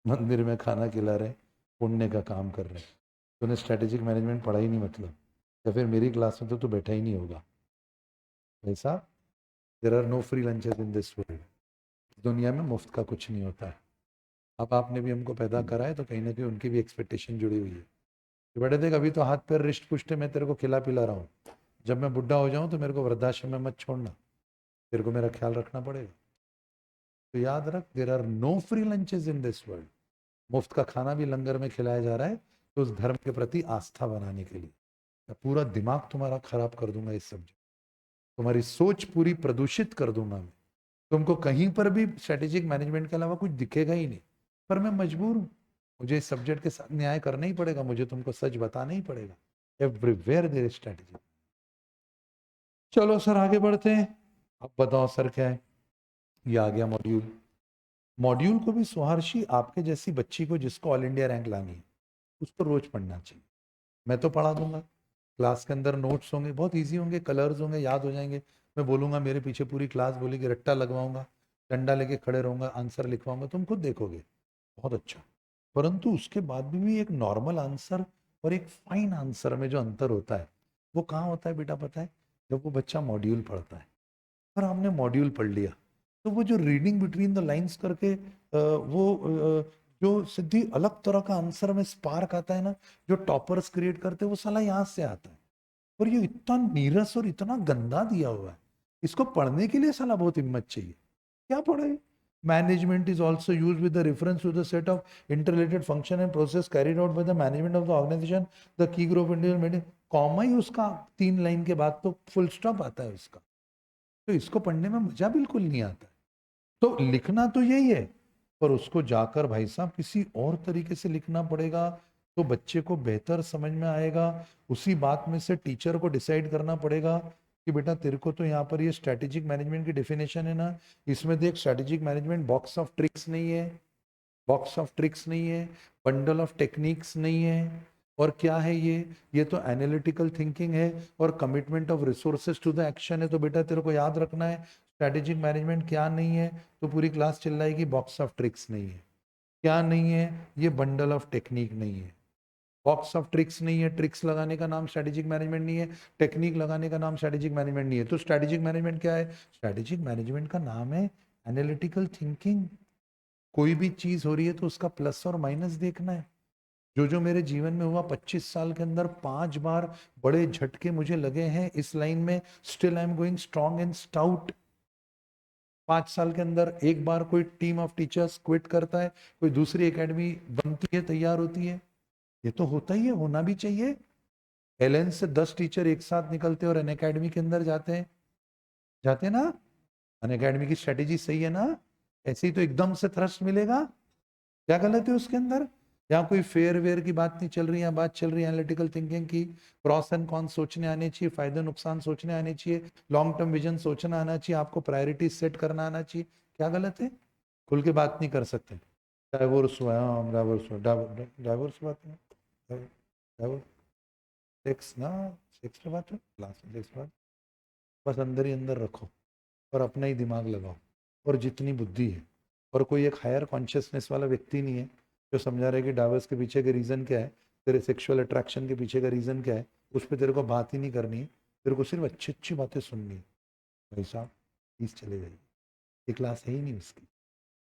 मंदिर में खाना खिला रहे, पुण्य का काम कर रहे, तूने स्ट्रैटेजिक मैनेजमेंट पढ़ा ही नहीं मतलब, या फिर मेरी क्लास में तो तू बैठा ही नहीं होगा। भाई साहब, there are no free lunches in this world. दुनिया में मुफ्त का कुछ नहीं होता है। अब आपने भी हमको पैदा करा है, तो कहीं ना कहीं उनकी भी एक्सपेक्टेशन जुड़ी हुई है। तो बेटे देख, अभी तो हाथ पैर रिष्ट पुष्ट मैं तेरे को खिला पिला रहा हूँ, जब मैं बुढ़ा हो जाऊँ तो मेरे को वृद्धाश्रम में मत छोड़ना, तेरे को मेरा ख्याल रखना पड़ेगा। तो याद रख, there are no free lunches in this world. मुफ्त का खाना भी लंगर में खिलाया जा रहा है, तो उस धर्म के प्रति आस्था बनाने के लिए। मैं पूरा दिमाग तुम्हारा खराब कर दूंगा इस सब्जेक्ट, तुम्हारी सोच पूरी प्रदूषित कर दूंगा मैं। तुमको कहीं पर भी स्ट्रेटेजिक मैनेजमेंट के अलावा कुछ दिखेगा ही नहीं। पर मैं मजबूर हूँ, मुझे इस सब्जेक्ट के साथ न्याय करना ही पड़ेगा, मुझे तुमको सच बताना ही पड़ेगा। Everywhere there is strategy. चलो सर आगे बढ़ते हैं। अब बताओ सर क्या है? ये आ गया मॉड्यूल। मॉड्यूल को भी सुहर्षि आपके जैसी बच्ची को जिसको ऑल इंडिया रैंक लानी है, उसको रोज पढ़ना चाहिए। मैं तो पढ़ा दूंगा, क्लास के अंदर नोट्स होंगे, बहुत इजी होंगे, कलर्स होंगे, याद हो जाएंगे। मैं बोलूंगा, मेरे पीछे पूरी क्लास बोलेगी, रट्टा लगवाऊंगा, डंडा लेके खड़े रहूंगा, आंसर लिखवाऊंगा, तुम खुद देखोगे, बहुत अच्छा। परंतु उसके बाद भी एक नॉर्मल आंसर और एक फाइन आंसर में जो अंतर होता है, वो कहाँ होता है बेटा पता है? जब वो बच्चा मॉड्यूल पढ़ता है। और हमने मॉड्यूल पढ़ लिया, तो वो जो रीडिंग बिटवीन द लाइंस करके जो सिद्धि अलग तरह का आंसर में स्पार्क आता है ना, जो टॉपर्स क्रिएट करते हैं, वो साला यहाँ से आता है। और ये इतना नीरस और इतना गंदा दिया हुआ है, इसको पढ़ने के लिए साला बहुत हिम्मत चाहिए। क्या पढ़े? Management is also use with the reference to the set of interrelated function and process carried out by the management of the organization, the key group individual. Comma ही उसका 3 लाइन के बाद तो फुल स्टॉप आता है उसका। तो इसको पढ़ने में मजा बिल्कुल नहीं आता। तो लिखना तो यही है, पर उसको जाकर भाई साहब किसी और तरीके से लिखना पड़ेगा, तो बच्चे को बेहतर समझ में आएगा। उसी बात में से टीचर को डिसाइड करना पड़ेगा कि बेटा तेरे को तो यहाँ पर ये स्ट्रैटेजिक मैनेजमेंट की डेफिनेशन है ना, इसमें देख strategic management box of tricks नहीं है, बॉक्स ऑफ ट्रिक्स नहीं है, बंडल ऑफ टेक्निक्स नहीं है। और क्या है ये तो एनालिटिकल थिंकिंग है और commitment of resources to the action है। तो बेटा तेरे को याद रखना है, स्ट्रैटेजिक मैनेजमेंट क्या नहीं है, तो पूरी क्लास चिल्लाएगी बॉक्स ऑफ ट्रिक्स नहीं है। क्या नहीं है? ये बंडल ऑफ टेक्निक नहीं है, बॉक्स ऑफ ट्रिक्स नहीं है, ट्रिक्स लगाने का नाम स्ट्रैटेजिक मैनेजमेंट नहीं है, टेक्निक लगाने का नाम स्ट्रैटेजिक मैनेजमेंट नहीं है। तो स्ट्रैटेजिक मैनेजमेंट क्या है? स्ट्रैटेजिक मैनेजमेंट का नाम है एनालिटिकल थिंकिंग। कोई भी चीज हो रही है तो उसका प्लस और माइनस देखना है। जो जो मेरे जीवन में हुआ 25 साल के अंदर, 5 बार बड़े झटके मुझे लगे हैं इस लाइन में, still I am going strong and stout. 5 साल के अंदर एक बार कोई टीम ऑफ टीचर्स क्विट करता है, कोई दूसरी एकेडमी बनती है, तैयार होती है। ये तो होता ही है, होना भी चाहिए। एलएन से 10 टीचर एक साथ निकलते और अनअकैडमी के अंदर जाते ना। अनअकैडमी की स्ट्रेटेजी सही है ना? ऐसे ही तो एकदम से थ्रस्ट मिलेगा। क्या गलत है उसके अंदर? यहाँ कोई फेयर वेयर की बात नहीं चल रही है, बात चल रही है एनालिटिकल थिंकिंग की। क्रॉस एंड कॉन सोचने आने चाहिए, फायदे नुकसान सोचने आने चाहिए, लॉन्ग टर्म विजन सोचना आना चाहिए, आपको प्रायोरिटी सेट करना आना चाहिए। क्या गलत है? खुल के बात नहीं कर सकते। डाइवोर्स हुआ, हाँ डाइवोर्स हुआ, डाइवोर्स बात है, डाइवोर्स सेक्स ना, सेक्स की बात है, क्लास में सेक्स बात। बस अंदर ही अंदर रखो और अपना ही दिमाग लगाओ और जितनी बुद्धि है। और कोई एक हायर कॉन्शियसनेस वाला व्यक्ति नहीं है जो समझा रहा है कि डाइवर्स के पीछे का रीज़न क्या है, तेरे सेक्सुअल अट्रैक्शन के पीछे का रीज़न क्या है, उस पर तेरे को बात ही नहीं करनी है। तेरे को सिर्फ अच्छी अच्छी बातें सुननी है। भाई साहब प्लीज़ चले जाइए, ये क्लास है ही नहीं उसकी।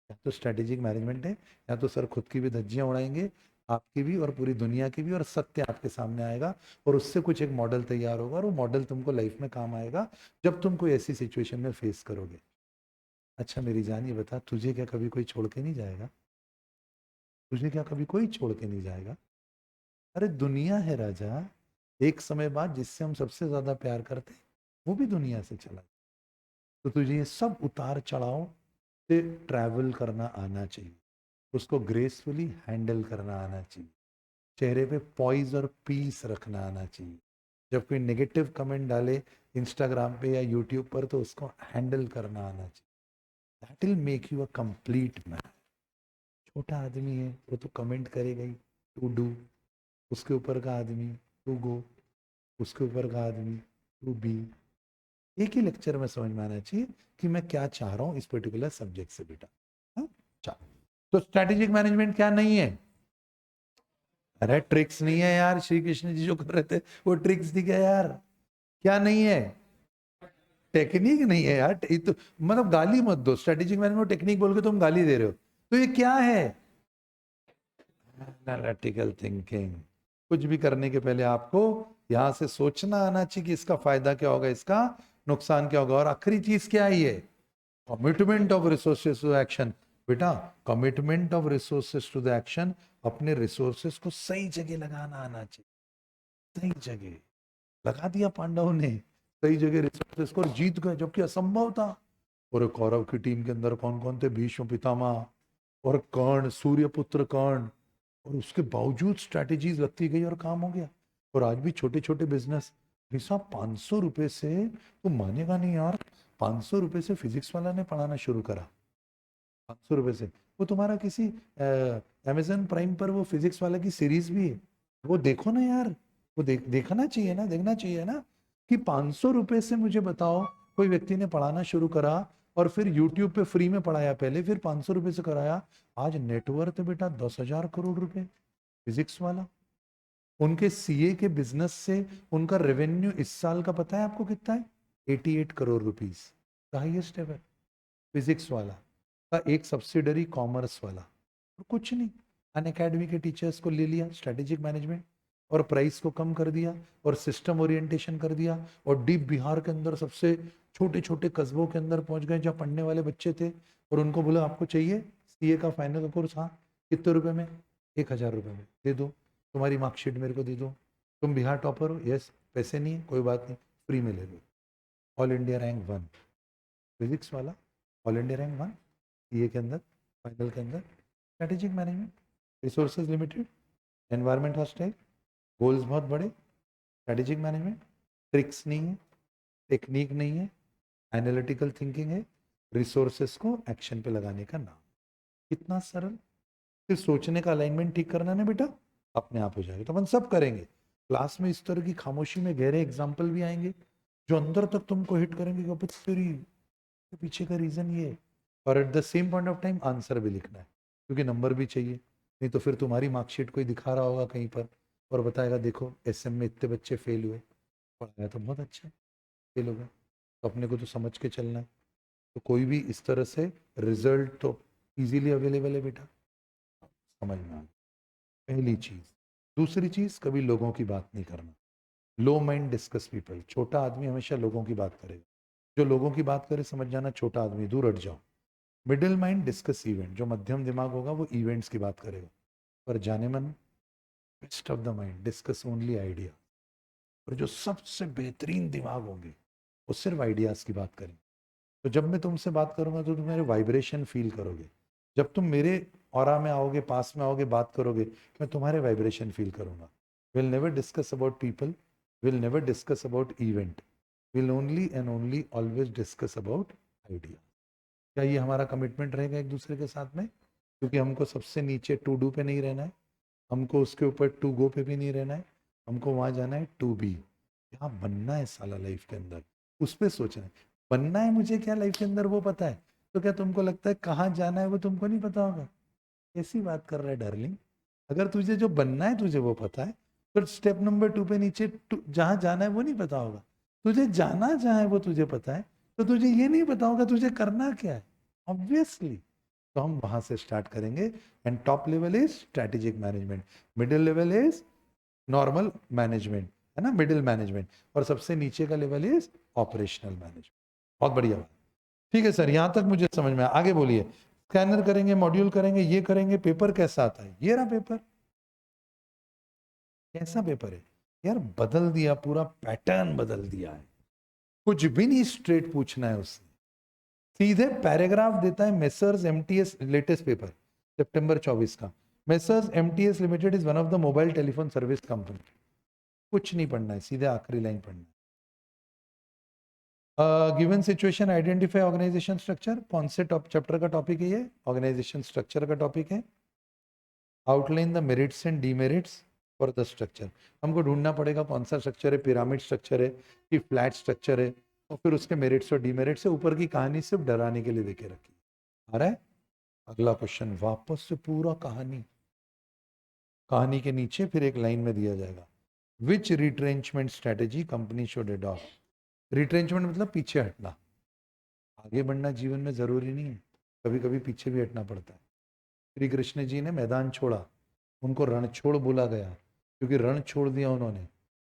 या तो स्ट्रेटेजिक मैनेजमेंट है, या तो सर खुद की भी धज्जियां उड़ाएंगे, आपकी भी और पूरी दुनिया की भी, और सत्य आपके सामने आएगा और उससे कुछ एक मॉडल तैयार होगा और वो मॉडल तुमको लाइफ में काम आएगा जब तुम कोई ऐसी सिचुएशन में फेस करोगे। अच्छा मेरी जान ये बता, तुझे क्या कभी कोई छोड़ के नहीं जाएगा? तुझे क्या कभी कोई छोड़ के नहीं जाएगा? अरे दुनिया है राजा, एक समय बाद जिससे हम सबसे ज्यादा प्यार करते हैं वो भी दुनिया से चला जाए। तो तुझे ये सब उतार चढ़ाव से ट्रैवल करना आना चाहिए, उसको ग्रेसफुली हैंडल करना आना चाहिए, चेहरे पे पॉइज और पीस रखना आना चाहिए। जब कोई नेगेटिव कमेंट डाले इंस्टाग्राम पे या यूट्यूब पर तो उसको हैंडल करना आना चाहिए। That will make you a complete man. छोटा आदमी है वो तो कमेंट करेगा ही, टू डू। उसके ऊपर का आदमी टू गो, उसके ऊपर का आदमी टू बी। एक ही लेक्चर में समझ में आना चाहिए कि मैं क्या चाह रहा हूँ इस पर्टिकुलर सब्जेक्ट से बेटा। हाँ? चलो, तो स्ट्रेटेजिक मैनेजमेंट क्या नहीं है? अरे ट्रिक्स नहीं है यार, श्री कृष्ण जी जो कर रहे थे वो ट्रिक्स थी क्या यार? क्या नहीं है? टेक्निक नहीं है यार, ये तो मतलब गाली मत दो, स्ट्रेटेजिक मैनेजमेंट टेक्निक बोल के तुम गाली दे रहे हो। तो ये क्या है? Analytical thinking. कुछ भी करने के पहले आपको यहां से सोचना आना चाहिए कि इसका फायदा क्या होगा, इसका नुकसान क्या होगा। और आखिरी चीज क्या है? ये commitment of resources to action. बेटा commitment of resources to the action, अपने रिसोर्सेज को सही जगह लगाना आना चाहिए। सही जगह लगा दिया पांडवों ने, सही जगह रिसोर्सेज को, और जीत गए जबकि असंभव था। और कौरव की टीम के अंदर कौन कौन थे? भीष्म पितामह और कर्ण, सूर्यपुत्र कर्ण। और उसके बावजूद स्ट्रैटेजीज लगती गई और काम हो गया। और आज भी छोटे छोटे बिजनेस, भाई साहब 500 रुपए से, तुम मानेगा नहीं यार, 500 रुपए से फिजिक्स वाला ने पढ़ाना शुरू करा। 500 रुपए से। वो तुम्हारा किसी अमेजन प्राइम पर वो फिजिक्स वाला की सीरीज भी है, वो देखो ना यार। वो देखना चाहिए ना, देखना चाहिए ना कि 500 रुपए से मुझे बताओ कोई व्यक्ति ने पढ़ाना शुरू करा और फिर यूट्यूब पे फ्री में पढ़ाया पहले, फिर 500 रुपए से कराया। आज नेटवर्थ है बेटा 10,000 करोड़ रुपए फिजिक्स वाला। उनके सीए के बिजनेस से उनका रेवेन्यू इस साल का पता है आपको कितना है? 88 crore rupees, the highest ever. Physics वाला का एक सब्सिडरी कॉमर्स वाला। और कुछ नहीं, अन अकेडमी के टीचर्स को ले लिया, स्ट्रेटेजिक मैनेजमेंट, और प्राइस को कम कर दिया और सिस्टम ओरिएंटेशन कर दिया। और डीप बिहार के अंदर सबसे छोटे छोटे कस्बों के अंदर पहुंच गए जहाँ पढ़ने वाले बच्चे थे, और उनको बोला आपको चाहिए सीए का फाइनल का कोर्स? हाँ। कितने रुपए में? 1,000 रुपये में दे दो, तुम्हारी मार्कशीट मेरे को दे दो। तुम बिहार टॉपर हो? यस। पैसे नहीं है, कोई बात नहीं, फ्री में ले लो। ऑल इंडिया रैंक 1 फिजिक्स वाला, ऑल इंडिया रैंक 1 सीए के अंदर, फाइनल के अंदर। Strategic management, resources limited, environment hostile, goals बहुत बड़े। स्ट्रेटेजिक मैनेजमेंट, ट्रिक्स नहीं है, टेक्निक नहीं है, एनालिटिकल थिंकिंग है, रिसोर्सेज को एक्शन पे लगाने का नाम। कितना सरल। फिर सोचने का अलाइनमेंट ठीक करना ना बेटा, अपने आप हो जाएगा। तो अपन सब करेंगे। क्लास में इस तरह की खामोशी में गहरे एग्जाम्पल भी आएंगे जो अंदर तक तुमको हिट करेंगे कि अबे तेरी के पीछे का रीजन ये है। और at the same point of time answer भी लिखना है, क्योंकि नंबर भी चाहिए। नहीं तो फिर तुम्हारी मार्कशीट कोई दिखा रहा होगा कहीं पर और बताएगा देखो एसएम में इतने बच्चे फेल हुए, पढ़ाया तो बहुत अच्छा है, फेल हो गए। तो अपने को तो समझ के चलना है। तो कोई भी इस तरह से रिजल्ट तो इजीली अवेलेबल है बेटा, समझ में आ गया। पहली चीज। दूसरी चीज, कभी लोगों की बात नहीं करना। लो माइंड डिस्कस पीपल। छोटा आदमी हमेशा लोगों की बात करेगा। जो लोगों की बात करे समझ जाना छोटा आदमी, दूर हट जाओ। Middle mind discuss event. जो मध्यम दिमाग होगा वो इवेंट्स की बात करेगा। पर जाने मन best of the mind discuss only idea. और जो सबसे बेहतरीन दिमाग होंगे वो सिर्फ आइडियाज की बात करेंगे। तो जब मैं तुमसे बात करूंगा तो तुम मेरे वाइब्रेशन फील करोगे। जब तुम मेरे ऑरा में आओगे, पास में आओगे, बात करोगे, मैं तुम्हारे वाइब्रेशन फील करूंगा। Will never discuss about people, will never discuss about event, will only and only always discuss about idea. क्या ये हमारा कमिटमेंट रहेगा एक दूसरे के साथ में? क्योंकि हमको सबसे नीचे टू डू पे नहीं रहना है, हमको उसके ऊपर टू गो पे भी नहीं रहना है, हमको वहां जाना है टू बी। क्या बनना है साला लाइफ के अंदर, उस पर सोचना है। बनना है मुझे क्या लाइफ के अंदर वो पता है, तो क्या तुमको लगता है कहाँ जाना है वो तुमको नहीं पता होगा? कैसी बात कर रहा है डार्लिंग? अगर तुझे जो बनना है तुझे वो पता है, तो स्टेप नंबर 2 पे नीचे जहां जाना है वो नहीं पता होगा। तुझे जाना जहां है वो तुझे पता है, तो तुझे ये नहीं पता होगा तुझे करना क्या है। ऑब्वियसली। तो हम वहां से स्टार्ट करेंगे। And top level is strategic management, middle level is normal management, है ना, मिडिल मैनेजमेंट, और सबसे नीचे का लेवल इज ऑपरेशनल मैनेजमेंट। बहुत बढ़िया बात। ठीक है सर, यहां तक मुझे समझ में आया। आगे बोलिए। स्कैनर करेंगे, मॉड्यूल करेंगे, ये करेंगे। पेपर कैसा आता है? ये रहा पेपर। कैसा पेपर है यार? बदल दिया, पूरा पैटर्न बदल दिया है। कुछ भी नहीं स्ट्रेट पूछना है उसने, सीधे पैराग्राफ देता है। मेसर्स एमटीएस, लेटेस्ट पेपर सितंबर 24 का। Messrs MTS limited is one of the mobile telephone service company. कुछ नहीं पढ़ना है, सीधे आखिरी लाइन पढ़ना है। Given situation identify organisation structure. कौन से चैप्टर का टॉपिक है ये? ऑर्गेनाइजेशन स्ट्रक्चर का टॉपिक है। Outline the merits and demerits for the structure. हमको ढूंढना पड़ेगा कौन सा स्ट्रक्चर है, पिरामिड स्ट्रक्चर है कि फ्लैट स्ट्रक्चर है, और फिर उसके मेरिट्स और डीमेरिट्स है। ऊपर की कहानी सिर्फ डराने के लिए देके रखी। आ रहा है? अगला क्वेश्चन वापस से पूरा कहानी, कहानी के नीचे फिर एक लाइन में दिया जाएगा, which retrenchment strategy company should adopt. Retrenchment मतलब पीछे हटना। आगे बढ़ना जीवन में जरूरी नहीं है, कभी कभी पीछे भी हटना पड़ता है। श्री कृष्ण जी ने मैदान छोड़ा, उनको रणछोड़ बोला गया, क्योंकि रण छोड़ दिया उन्होंने।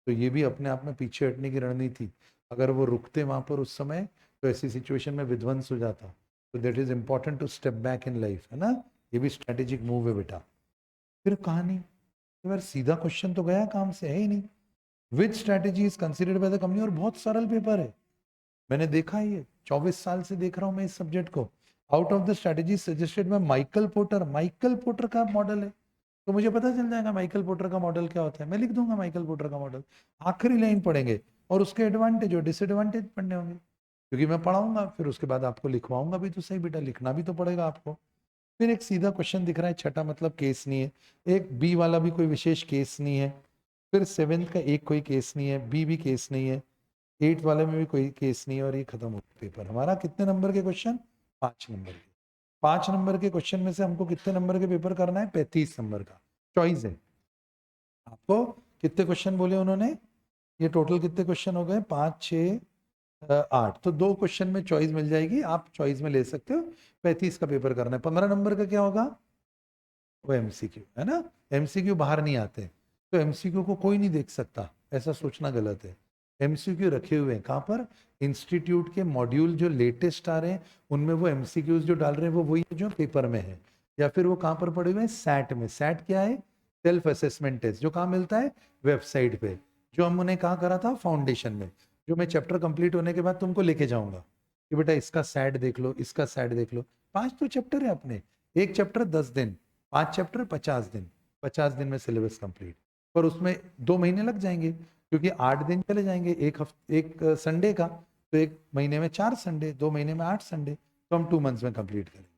तो ये भी अपने आप में पीछे हटने की रणनीति। अगर वो रुकते वहां पर उस समय, तो ऐसी सिचुएशन में विध्वंस हो जाता। तो that is important to step back in life, है ना। ये भी स्ट्रेटेजिक मूव है बेटा। फिर कहानी, यार सीधा क्वेश्चन तो गया, काम से है ही नहीं। Which strategy is considered by the company. और बहुत सरल पेपर है, मैंने देखा है ये, 24 साल से देख रहा हूं मैं इस सब्जेक्ट को। Out of the strategy suggested by Michael porter. Michael porter का मॉडल है, तो मुझे पता चल जाएगा माइकल पोर्टर का मॉडल क्या होता है। मैं लिख दूंगा माइकल पोर्टर का मॉडल। आखिरी लाइन पढ़ेंगे और उसके एडवांटेज और डिसएडवांटेज पढ़ने होंगे, क्योंकि मैं पढ़ाऊंगा फिर उसके बाद आपको लिखवाऊंगा भी तो सही बेटा, लिखना भी तो पड़ेगा आपको। फिर एक सीधा क्वेश्चन दिख रहा है, छठा मतलब केस नहीं है, एक बी वाला भी कोई विशेष केस नहीं है। फिर सेवेंथ का एक कोई केस नहीं है, बी भी केस नहीं है, एट्थ वाले में भी कोई केस नहीं है, और ये खत्म हो गया पेपर हमारा। कितने नंबर के क्वेश्चन? 5 नंबर के। 5 नंबर के क्वेश्चन में से हमको कितने नंबर के पेपर करना है? 35 नंबर का चॉइस है आपको। कितने क्वेश्चन बोले उन्होंने? ये टोटल कितने क्वेश्चन हो गए? 5, 6, 8। तो 2 क्वेश्चन में चॉइस मिल जाएगी, आप चॉइस में ले सकते हो। 35 का पेपर करना है। 15 नंबर का क्या होगा? वो एमसीक्यू, है ना। एमसीक्यू बाहर नहीं आते, तो एमसीक्यू को कोई नहीं देख सकता, ऐसा सोचना गलत है। एमसीक्यू रखे हुए हैं कहाँ पर? इंस्टीट्यूट के मॉड्यूल जो लेटेस्ट आ रहे हैं उनमें वो एमसीक्यूज जो डाल रहे हैं वो वही जो पेपर में है, या फिर वो कहाँ पर पड़े हुए हैं? सैट में। सैट क्या है? सेल्फ असेसमेंट टेस्ट, जो कहाँ मिलता है? वेबसाइट पे, जो हमने कहाँ करा था? फाउंडेशन में। जो मैं चैप्टर कंप्लीट होने के बाद तुमको लेके जाऊंगा कि बेटा इसका सैट देख लो, इसका सैट देख लो। 5 तो चैप्टर है अपने, एक चैप्टर 10 दिन, 5 चैप्टर 50 दिन। 50 दिन में सिलेबस कंप्लीट। पर उसमें 2 महीने लग जाएंगे, क्योंकि 8 दिन चले जाएंगे एक हफ्ते, एक संडे का। तो एक महीने में 4 संडे, 2 महीने में 8 संडे, तो हम 2 मंथ्स में कंप्लीट करेंगे।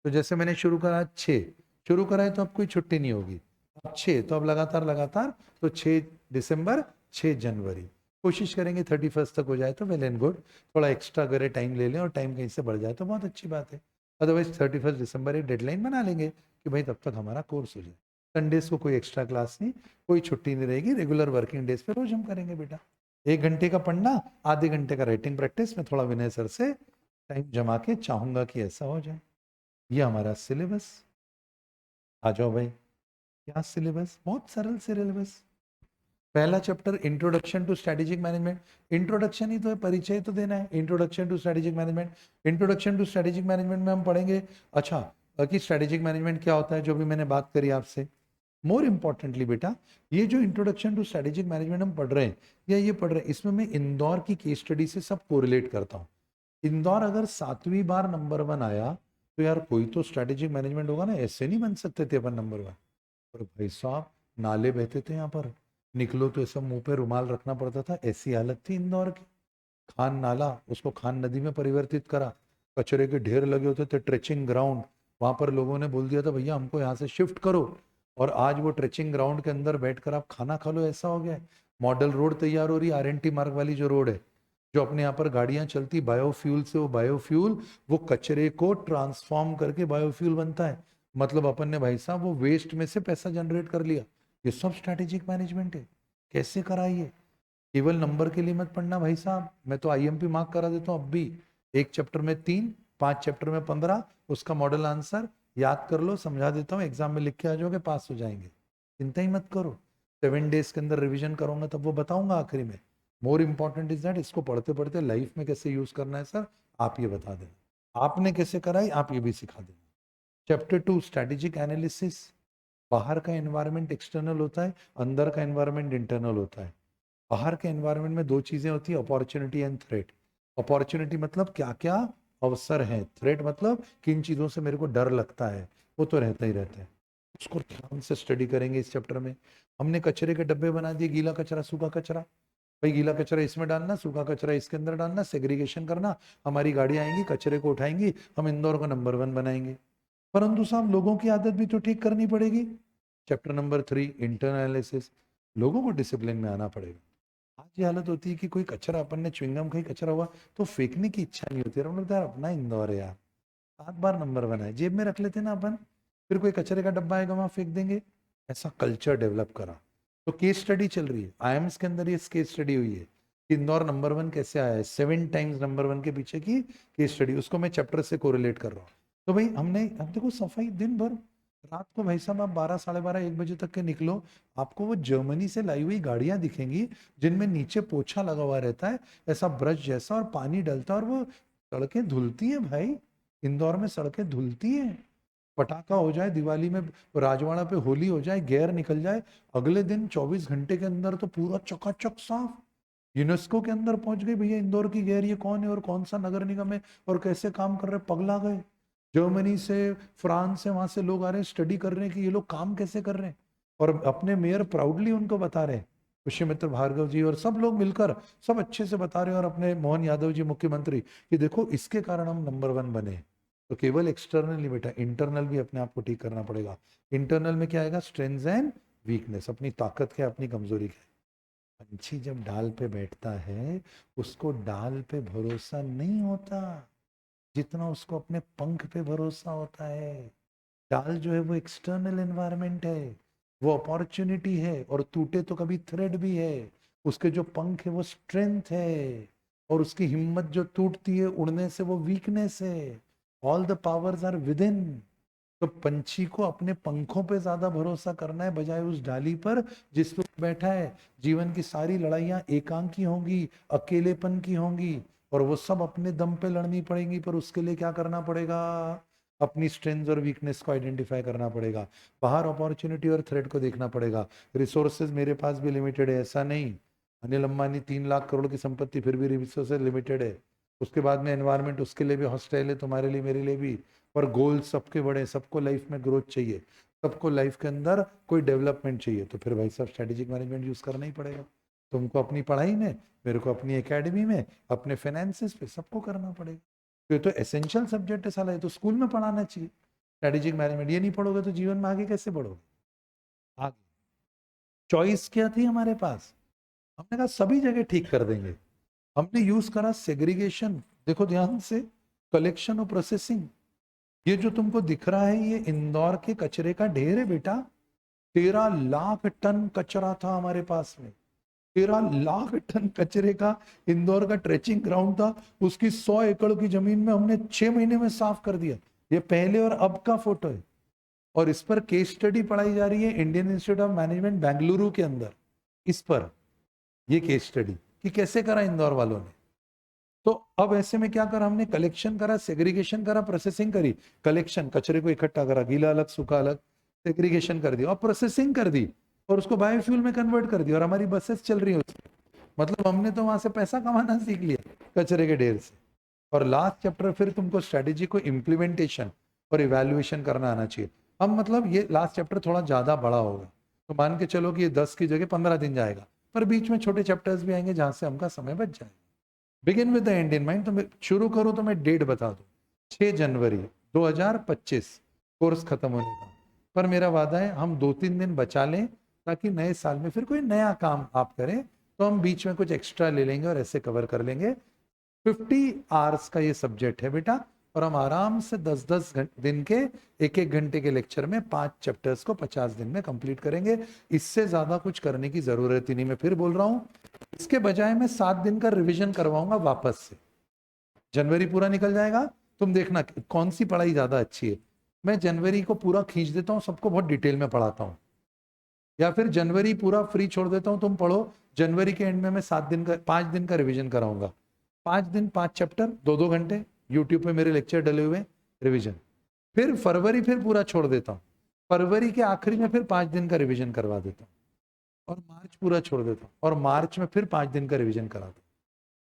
तो जैसे मैंने शुरू करा 6, शुरू करा है तो अब कोई छुट्टी नहीं होगी। अब 6 तो अब लगातार लगातार, तो 6 दिसंबर, 6 जनवरी। कोशिश करेंगे 31 तक हो जाए तो वेल एंड गुड। थोड़ा एक्स्ट्रा अगर टाइम ले लें और टाइम कहीं से बढ़ जाए तो बहुत अच्छी बात है। अदरवाइज 31 दिसंबर एक डेडलाइन बना लेंगे कि भाई तब तक हमारा कोर्स हो जाए। संडेज को कोई एक्स्ट्रा क्लास नहीं, कोई छुट्टी नहीं रहेगी, रेगुलर वर्किंग डेज पे रोज हम करेंगे बेटा। 1 घंटे का पढ़ना, आधे घंटे का राइटिंग प्रैक्टिस में थोड़ा विनय सर से टाइम जमा के चाहूंगा कि ऐसा हो जाए। ये हमारा सिलेबस। आ जाओ भाई, क्या सिलेबस? बहुत सरल सिलेबस। पहला chapter introduction to strategic management. Introduction ही तो है, परिचय तो देना है। Introduction to strategic management. Introduction to strategic management में हम पढ़ेंगे अच्छा कि स्ट्रेटेजिक मैनेजमेंट क्या होता है, जो भी मैंने बात करी आपसे। मोर इम्पोर्टेंटली बेटा, ये जो इंट्रोडक्शन टू स्ट्रेटेजिक मैनेजमेंट हम पढ़ रहे हैं या ये पढ़ रहे हैं, इसमें मैं इंदौर की केस स्टडी से सब कोरिलेट करता हूँ। इंदौर अगर 7वीं बार नंबर 1 आया तो यार कोई तो स्ट्रेटेजिक मैनेजमेंट होगा ना, ऐसे नहीं बन सकते थे अपन नंबर 1। और भाई साहब नाले बहते थे यहाँ पर, निकलो तो ऐसा मुंह पे रुमाल रखना पड़ता था, ऐसी हालत थी इंदौर की। खान नाला, उसको खान नदी में परिवर्तित करा, कचरे के ढेर लगे होते थे, ट्रेचिंग ग्राउंड, वहां पर लोगों ने बोल दिया था भैया हमको यहाँ से शिफ्ट करो, और आज वो ट्रेचिंग ग्राउंड के अंदर बैठकर आप खाना खा लो, ऐसा हो गया है। मॉडल रोड तैयार हो रही है, आरएनटी मार्ग वाली जो रोड है, जो अपने यहाँ पर गाड़ियां चलती बायोफ्यूल से, वो बायोफ्यूल वो कचरे को ट्रांसफॉर्म करके बायोफ्यूल बनता है। मतलब अपन ने भाई साहब वो वेस्ट में से पैसा जनरेट कर लिया। ये सब स्ट्रैटेजिक मैनेजमेंट है। कैसे कराइए? केवल नंबर के लिए मत पढ़ना भाई साहब, मैं तो आईएमपी मार्क करा देता हूँ अब भी। एक चैप्टर में 3, 5 चैप्टर में 15, उसका मॉडल आंसर याद कर लो, समझा देता हूँ, एग्जाम में लिख के आ जाओगे, पास हो जाएंगे, चिंता ही मत करो। 7 डेज के अंदर रिवीजन करूंगा तब वो बताऊंगा आखिरी में। मोर इंपॉर्टेंट इज दैट इसको पढ़ते पढ़ते लाइफ में कैसे यूज करना है सर, आप ये बता देना। आपने कैसे कराई आप ये भी सिखा देना। Chapter 2 strategic analysis. बाहर का एनवायरनमेंट एक्सटर्नल होता है, अंदर का एनवायरनमेंट इंटरनल होता है। बाहर के एनवायरनमेंट में 2 चीजें होती है, अपॉर्चुनिटी एंड थ्रेट। अपॉर्चुनिटी मतलब क्या क्या अवसर है, थ्रेट मतलब किन चीजों से मेरे को डर लगता है, वो तो रहता ही रहता है। उसको ध्यान से स्टडी करेंगे इस चैप्टर में। हमने कचरे के डब्बे बना दिए, गीला कचरा सूखा कचरा, भाई गीला कचरा इसमें डालना, सूखा कचरा इसके अंदर डालना, सेग्रीगेशन करना, हमारी गाड़ी आएंगी कचरे को उठाएंगी, हम इंदौर को नंबर 1 बनाएंगे। परंतु साहब लोगों की आदत भी तो ठीक करनी पड़ेगी। चैप्टर नंबर 3 इंटरनल एनालिसिस, लोगों को डिसिप्लिन में आना पड़ेगा। आज ये हालत होती है कि कोई कचरा, अपन ने च्युइंगम खाई कचरा हुआ तो फेंकने की इच्छा नहीं होती, हम लोग यार अपना इंदौर है यार, 7 बार नंबर 1 है, जेब में रख लेते ना अपन, फिर कोई कचरे का डब्बा आएगा वहां फेंक देंगे। ऐसा कल्चर डेवलप करा। तो केस स्टडी चल रही है आईएम्स के अंदर, ये केस स्टडी हुई है कि इंदौर नंबर 1 कैसे आया है, 7 टाइम्स नंबर 1 के पीछे की केस स्टडी, उसको मैं चैप्टर से कोरिलेट कर रहा हूँ। तो भाई हमने, अब देखो सफाई दिन भर, रात को भाई साहब आप 12, 12:30, 1 बजे तक के निकलो, आपको वो जर्मनी से लाई हुई गाड़ियां दिखेंगी जिनमें नीचे पोछा लगा हुआ रहता है ऐसा ब्रश जैसा, और पानी डलता है, और वो सड़कें धुलती हैं भाई। इंदौर में सड़कें धुलती हैं। पटाखा हो जाए दिवाली में, राजवाड़ा पे होली हो जाए, गेयर निकल जाए, अगले दिन 24 घंटे के अंदर तो पूरा चकाचक साफ। यूनेस्को के अंदर पहुंच गई भैया इंदौर की गेयर, ये कौन है और कौन सा नगर निगम है और कैसे काम कर रहे, पगला गए। जर्मनी से, फ्रांस से, वहां से लोग आ रहे हैं स्टडी कर रहे हैं कि ये लोग काम कैसे कर रहे हैं, और अपने मेयर प्राउडली उनको बता रहे हैं, पुष्यमित्र भार्गव जी और सब लोग मिलकर सब अच्छे से बता रहे हैं, और अपने मोहन यादव जी मुख्यमंत्री कि देखो इसके कारण हम नंबर 1 बने। तो केवल एक्सटर्नल नहीं बेटा, इंटरनल भी अपने आप को ठीक करना पड़ेगा। इंटरनल में क्या आएगा, स्ट्रेंथ एंड वीकनेस, अपनी ताकत क्या अपनी कमजोरी क्या। पंछी जब डाल पे बैठता है उसको डाल पे भरोसा नहीं होता जितना उसको अपने पंख पे भरोसा होता है। डाल जो है वो एक्सटर्नल एनवायरनमेंट है, वो अपॉर्चुनिटी है, और टूटे तो कभी थ्रेड भी है। उसके जो पंख है वो स्ट्रेंथ है, और उसकी हिम्मत जो टूटती है उड़ने से वो वीकनेस है। All the powers are within. तो पंछी को अपने पंखों पे ज्यादा भरोसा करना है बजाय उस डाली पर जिस पे बैठा है। जीवन की सारी लड़ाइयां एकांकी होंगी, अकेलेपन की होंगी, और वो सब अपने दम पे लड़नी पड़ेंगी, पर उसके लिए क्या करना पड़ेगा, अपनी स्ट्रेंथ और वीकनेस को आइडेंटिफाई करना पड़ेगा। बाहर अपॉर्चुनिटी और थ्रेट को देखना पड़ेगा। रिसोर्सेज मेरे पास भी लिमिटेड है, ऐसा नहीं। अनिल अंबानी 3 लाख करोड़ की संपत्ति, फिर भी रिसोर्सेज लिमिटेड है। उसके बाद में एनवायरनमेंट उसके लिए भी हॉस्टाइल है, तुम्हारे लिए मेरे लिए भी। पर गोल सबके बड़े, सबको लाइफ में ग्रोथ चाहिए, सबको लाइफ के अंदर कोई डेवलपमेंट चाहिए, तो फिर भाई साहब स्ट्रेटेजिक मैनेजमेंट यूज करना ही पड़ेगा। तुमको अपनी पढ़ाई में, मेरे को अपनी एकेडमी में, अपने फाइनेंसिस पे, सबको करना पड़ेगा। तो ये तो एसेंशियल सब्जेक्ट है साला, ये तो स्कूल में पढ़ाना चाहिए स्ट्रेटेजिक मैनेजमेंट। ये नहीं पढ़ोगे तो जीवन में आगे कैसे बढ़ोगे। आगे चॉइस क्या थी हमारे पास, हमने कहा सभी जगह ठीक कर देंगे। हमने यूज करा सेग्रीगेशन, देखो ध्यान से, कलेक्शन और प्रोसेसिंग। ये जो तुमको दिख रहा है ये इंदौर के कचरे का ढेर है बेटा। 13 लाख टन कचरा था हमारे पास में, 13 लाख टन कचरे का इंदौर का ट्रेचिंग ग्राउंड था। उसकी 100 एकड़ की जमीन में हमने 6 महीने में साफ कर दिया। ये पहले और अब का फोटो है, और इस पर केस स्टडी पढ़ाई जा रही है Indian institute of management Bengaluru के अंदर। इस पर ये केस स्टडी कि कैसे करा इंदौर वालों ने। तो अब ऐसे में क्या करा हमने, कलेक्शन करा, सेग्रीगेशन करा, प्रोसेसिंग करी। कलेक्शन, कचरे को इकट्ठा करा, गीला अलग सूखा अलग, सेग्रीगेशन कर दिया और प्रोसेसिंग कर दी और उसको बायोफ्यूल में कन्वर्ट कर दिया और हमारी बसेस चल रही है उसमें। मतलब हमने तो वहां से पैसा कमाना सीख लिया कचरे के ढेर से। और लास्ट चैप्टर फिर तुमको स्ट्रेटेजी को इम्प्लीमेंटेशन और इवैल्यूएशन करना आना चाहिए। अब मतलब ये लास्ट चैप्टर थोड़ा ज्यादा बड़ा होगा, तो मान के चलो कि ये 10 की जगह 15 दिन जाएगा, पर बीच में छोटे चैप्टर्स भी आएंगे जहां से हमका समय बच जाएगा। Begin with the and in mind. तो मैं शुरू करूँ तो मैं डेट बता दूं, 6 जनवरी 2025 कोर्स खत्म होने का। पर मेरा वादा है हम 2-3 दिन बचा लें ताकि नए साल में फिर कोई नया काम आप करें तो हम बीच में कुछ एक्स्ट्रा ले लेंगे और ऐसे कवर कर लेंगे। 50 आवर्स का ये सब्जेक्ट है बेटा, और हम आराम से 10-10 दिन के 1-1 घंटे के लेक्चर में 5 चैप्टर्स को 50 दिन में कंप्लीट करेंगे। इससे ज्यादा कुछ करने की जरूरत ही नहीं। मैं फिर बोल रहा हूँ, इसके बजाय मैं 7 दिन का रिवीजन करवाऊंगा वापस से। जनवरी पूरा निकल जाएगा, तुम देखना कौन सी पढ़ाई ज्यादा अच्छी है। मैं जनवरी को पूरा खींच देता हूँ, सबको बहुत डिटेल में पढ़ाता हूँ, या फिर जनवरी पूरा फ्री छोड़ देता हूँ, तुम पढ़ो। जनवरी के एंड में मैं 7 दिन का 5 दिन का रिवीजन कराऊंगा। 5 दिन 5 चैप्टर 2-2 घंटे यूट्यूब पे मेरे लेक्चर डले हुए, रिवीजन। फिर फरवरी फिर पूरा छोड़ देता हूँ, फरवरी के आखिरी में फिर 5 दिन का रिवीजन करवा देता हूँ, और मार्च पूरा छोड़ देता हूँ, और मार्च में फिर 5 दिन का रिवीजन कराता हूँ।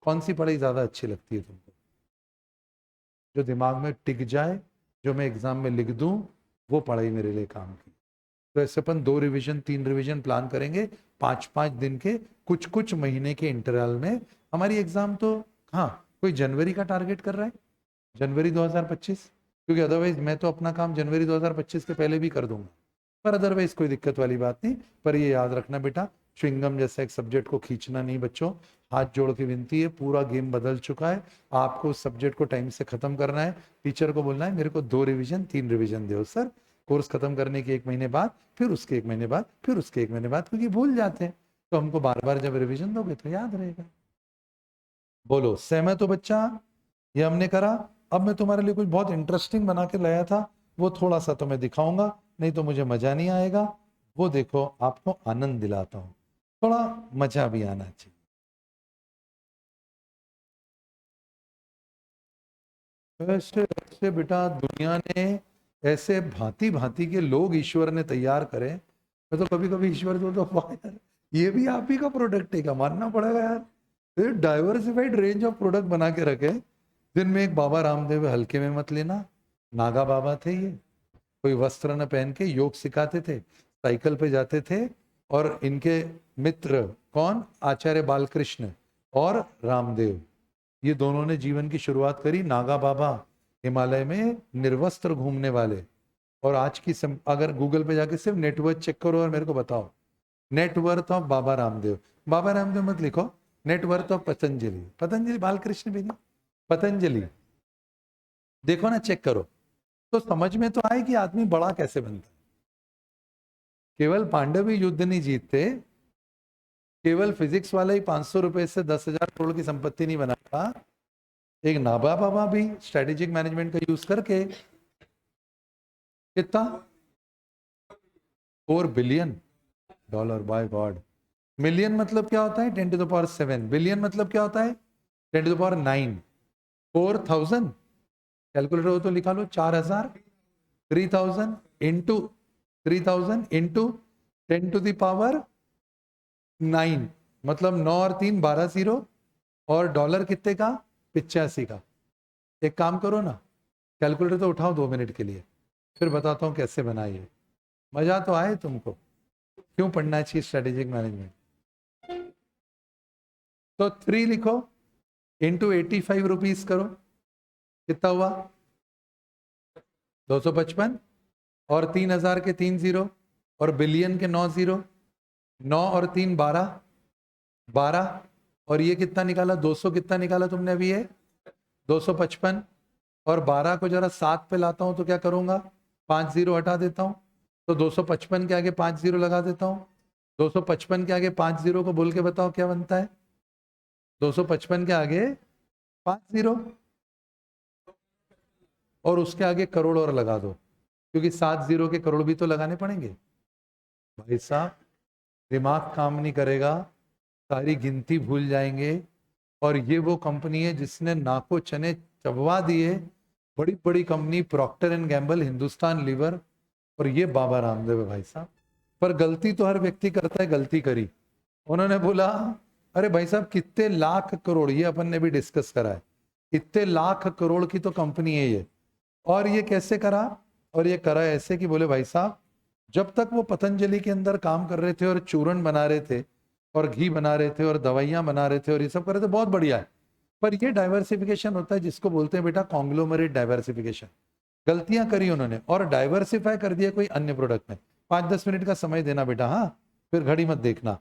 कौन सी पढ़ाई ज्यादा अच्छी लगती है तुमको? जो दिमाग में टिक जाए, जो मैं एग्जाम में लिख दूं, वो पढ़ाई मेरे लिए काम की। तो ऐसे अपन 2 रिवीजन 3 रिवीजन प्लान करेंगे 5-5 दिन के, कुछ कुछ महीने के इंटरवल में। हमारी एग्जाम तो, हाँ, कोई जनवरी का टारगेट कर रहा है, जनवरी 2025, क्योंकि अदरवाइज मैं तो अपना काम जनवरी 2025 के पहले भी कर दूंगा। पर अदरवाइज कोई दिक्कत वाली बात नहीं। पर ये याद रखना बेटा, च्युइंगम जैसा एक सब्जेक्ट को खींचना नहीं बच्चों। हाथ जोड़ के विनती है, पूरा गेम बदल चुका है, आपको उस सब्जेक्ट को टाइम से खत्म करना है। टीचर को बोलना है मेरे को 2 रिवीजन 3 रिवीजन दो सर, कोर्स खत्म करने के 1 महीने बाद, फिर उसके 1 महीने बाद, फिर उसके 1 महीने बाद, क्योंकि भूल जाते हैं। तो हमको बार बार जब रिवीजन दोगे तो याद रहेगा। बोलो सहमत हो बच्चा? ये हमने करा। अब मैं तुम्हारे लिए कुछ बहुत इंटरेस्टिंग बना के लाया था, वो थोड़ा सा तुम्हें दिखाऊंगा, नहीं तो मुझे मजा नहीं आएगा। वो देखो, आपको आनंद दिलाता हूं, थोड़ा मजा भी आना चाहिए। ऐसे ऐसे बेटा दुनिया ने ऐसे भांति भांति के लोग ईश्वर ने तैयार करे। मैं तो कभी कभी ईश्वर को तो वाह यार, ये भी आप ही का प्रोडक्ट है क्या, मानना पड़ेगा यार। डाइवर्सिफाइड रेंज ऑफ प्रोडक्ट बना के रखे, जिनमें एक बाबा रामदेव है, हल्के में मत लेना, नागा बाबा थे ये। कोई वस्त्र न पहन के योग सिखाते थे, साइकिल पे जाते थे, और इनके मित्र कौन, आचार्य बालकृष्ण और रामदेव, ये दोनों ने जीवन की शुरुआत करी। नागा बाबा हिमालय में निर्वस्त्र घूमने वाले। और आज की अगर गूगल पे जाके सिर्फ नेटवर्थ चेक करो और मेरे को बताओ, नेटवर्थ ऑफ बाबा रामदेव, बाबा रामदेव मत लिखो, नेटवर्थ ऑफ पतंजलि, पतंजलि बालकृष्ण भी नहीं, पतंजलि, देखो ना, चेक करो, तो समझ में तो आए कि आदमी बड़ा कैसे बनता है। केवल पांडव ही युद्ध नहीं जीतते, केवल फिजिक्स वाला ही 500 रुपए से 10,000 करोड़ की संपत्ति नहीं बनाता। एक नाबा बाबा भी स्ट्रेटेजिक मैनेजमेंट का यूज करके कितना, $4 बिलियन, बाय गॉड। मिलियन मतलब क्या होता है, 10⁻7। बिलियन मतलब क्या होता है, 10⁻9। 4,000 कैलकुलेटर हो तो लिखा लो, 4,000, 3,000 इंटू 3,000 इंटू 10⁻9, मतलब 9 और 3 12 जीरो, और डॉलर कितने का, 85 का। एक काम करो ना, कैलकुलेटर तो उठाओ 2 मिनट के लिए, फिर बताता हूं कैसे बनाइए। मजा तो आए तुमको? क्यों पढ़ना चाहिए स्ट्रेटेजिक मैनेजमेंट? तो 3 लिखो, इंटू 85 रुपीज करो, कितना हुआ, 255, और 3,000 के 3 जीरो, और बिलियन के 9 जीरो, 9 और 3 12, 12, और ये कितना निकाला, 200 कितना निकाला तुमने अभी, ये 255, और 12 को जरा 7 पे लाता हूं तो क्या करूंगा, 5 जीरो हटा देता हूं, तो 255 के आगे 5 जीरो लगा देता हूं। 255 के आगे 5 जीरो को बोल के बताओ क्या बनता है, 255 के आगे 5 जीरो, और उसके आगे करोड़ और लगा दो, क्योंकि 7 जीरो के करोड़ भी तो लगाने पड़ेंगे। भाई साहब दिमाग काम नहीं करेगा, सारी गिनती भूल जाएंगे। और ये वो कंपनी है जिसने नाको चने चबवा दिए, बड़ी बड़ी company, Procter and Gamble, Hindustan Lever, और ये बाबा रामदेव है भाई साहब। पर गलती तो हर व्यक्ति करता है, गलती करी। उन्होंने बोला अरे भाई साहब कितने लाख करोड़, ये अपन ने भी डिस्कस करा है, इतने लाख करोड़ की तो कंपनी है ये। और ये कैसे करा? और ये करा ऐसे कि बोले भाई साहब जब तक वो पतंजलि के अंदर काम कर रहे थे और चूर्ण बना रहे थे और घी बना रहे थे और दवाइयां बना रहे थे और ये सब कर रहे थे, बहुत बढ़िया है। पर ये डाइवर्सिफिकेशन होता है जिसको बोलते हैं बेटा कॉन्ग्लोमरेट डाइवर्सिफिकेशन। गलतियां करी उन्होंने और डाइवर्सिफाई कर दिया कोई अन्य प्रोडक्ट में। 5-10 मिनट का समय देना बेटा, हाँ, फिर घड़ी मत देखना।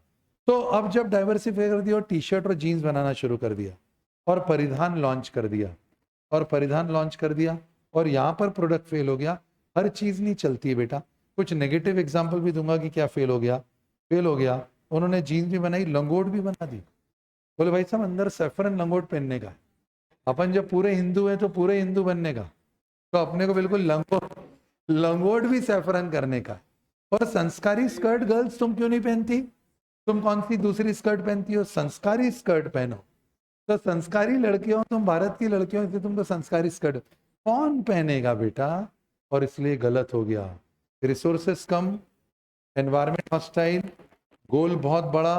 तो अब जब डाइवर्सिफाई कर दिया और टी शर्ट और जीन्स बनाना शुरू कर दिया और परिधान लॉन्च कर दिया और परिधान लॉन्च कर दिया और यहाँ पर प्रोडक्ट फेल हो गया। हर चीज नहीं चलती है बेटा। कुछ नेगेटिव एग्जांपल भी दूंगा कि क्या फेल हो गया। फेल हो गया, उन्होंने जीन्स भी बनाई, लंगोट भी बना दी। बोले भाई साहब अंदर सैफरन लंगोट पहनने का है। अपन जब पूरे हिंदू है तो पूरे हिंदू बनने का, तो अपने को बिल्कुल लंगोट भी सैफरन करने का। और संस्कारी स्कर्ट गर्ल्स तुम क्यों नहीं पहनती? तुम कौन सी दूसरी स्कर्ट पहनती हो? संस्कारी स्कर्ट पहनो। तो संस्कारी लड़कियों, तुम भारत की लड़कियों, इसलिए तुमको संस्कारी स्कर्ट कौन पहनेगा बेटा? और इसलिए गलत हो गया। रिसोर्सेस कम, एनवायरमेंट हॉस्टाइल, गोल बहुत बड़ा,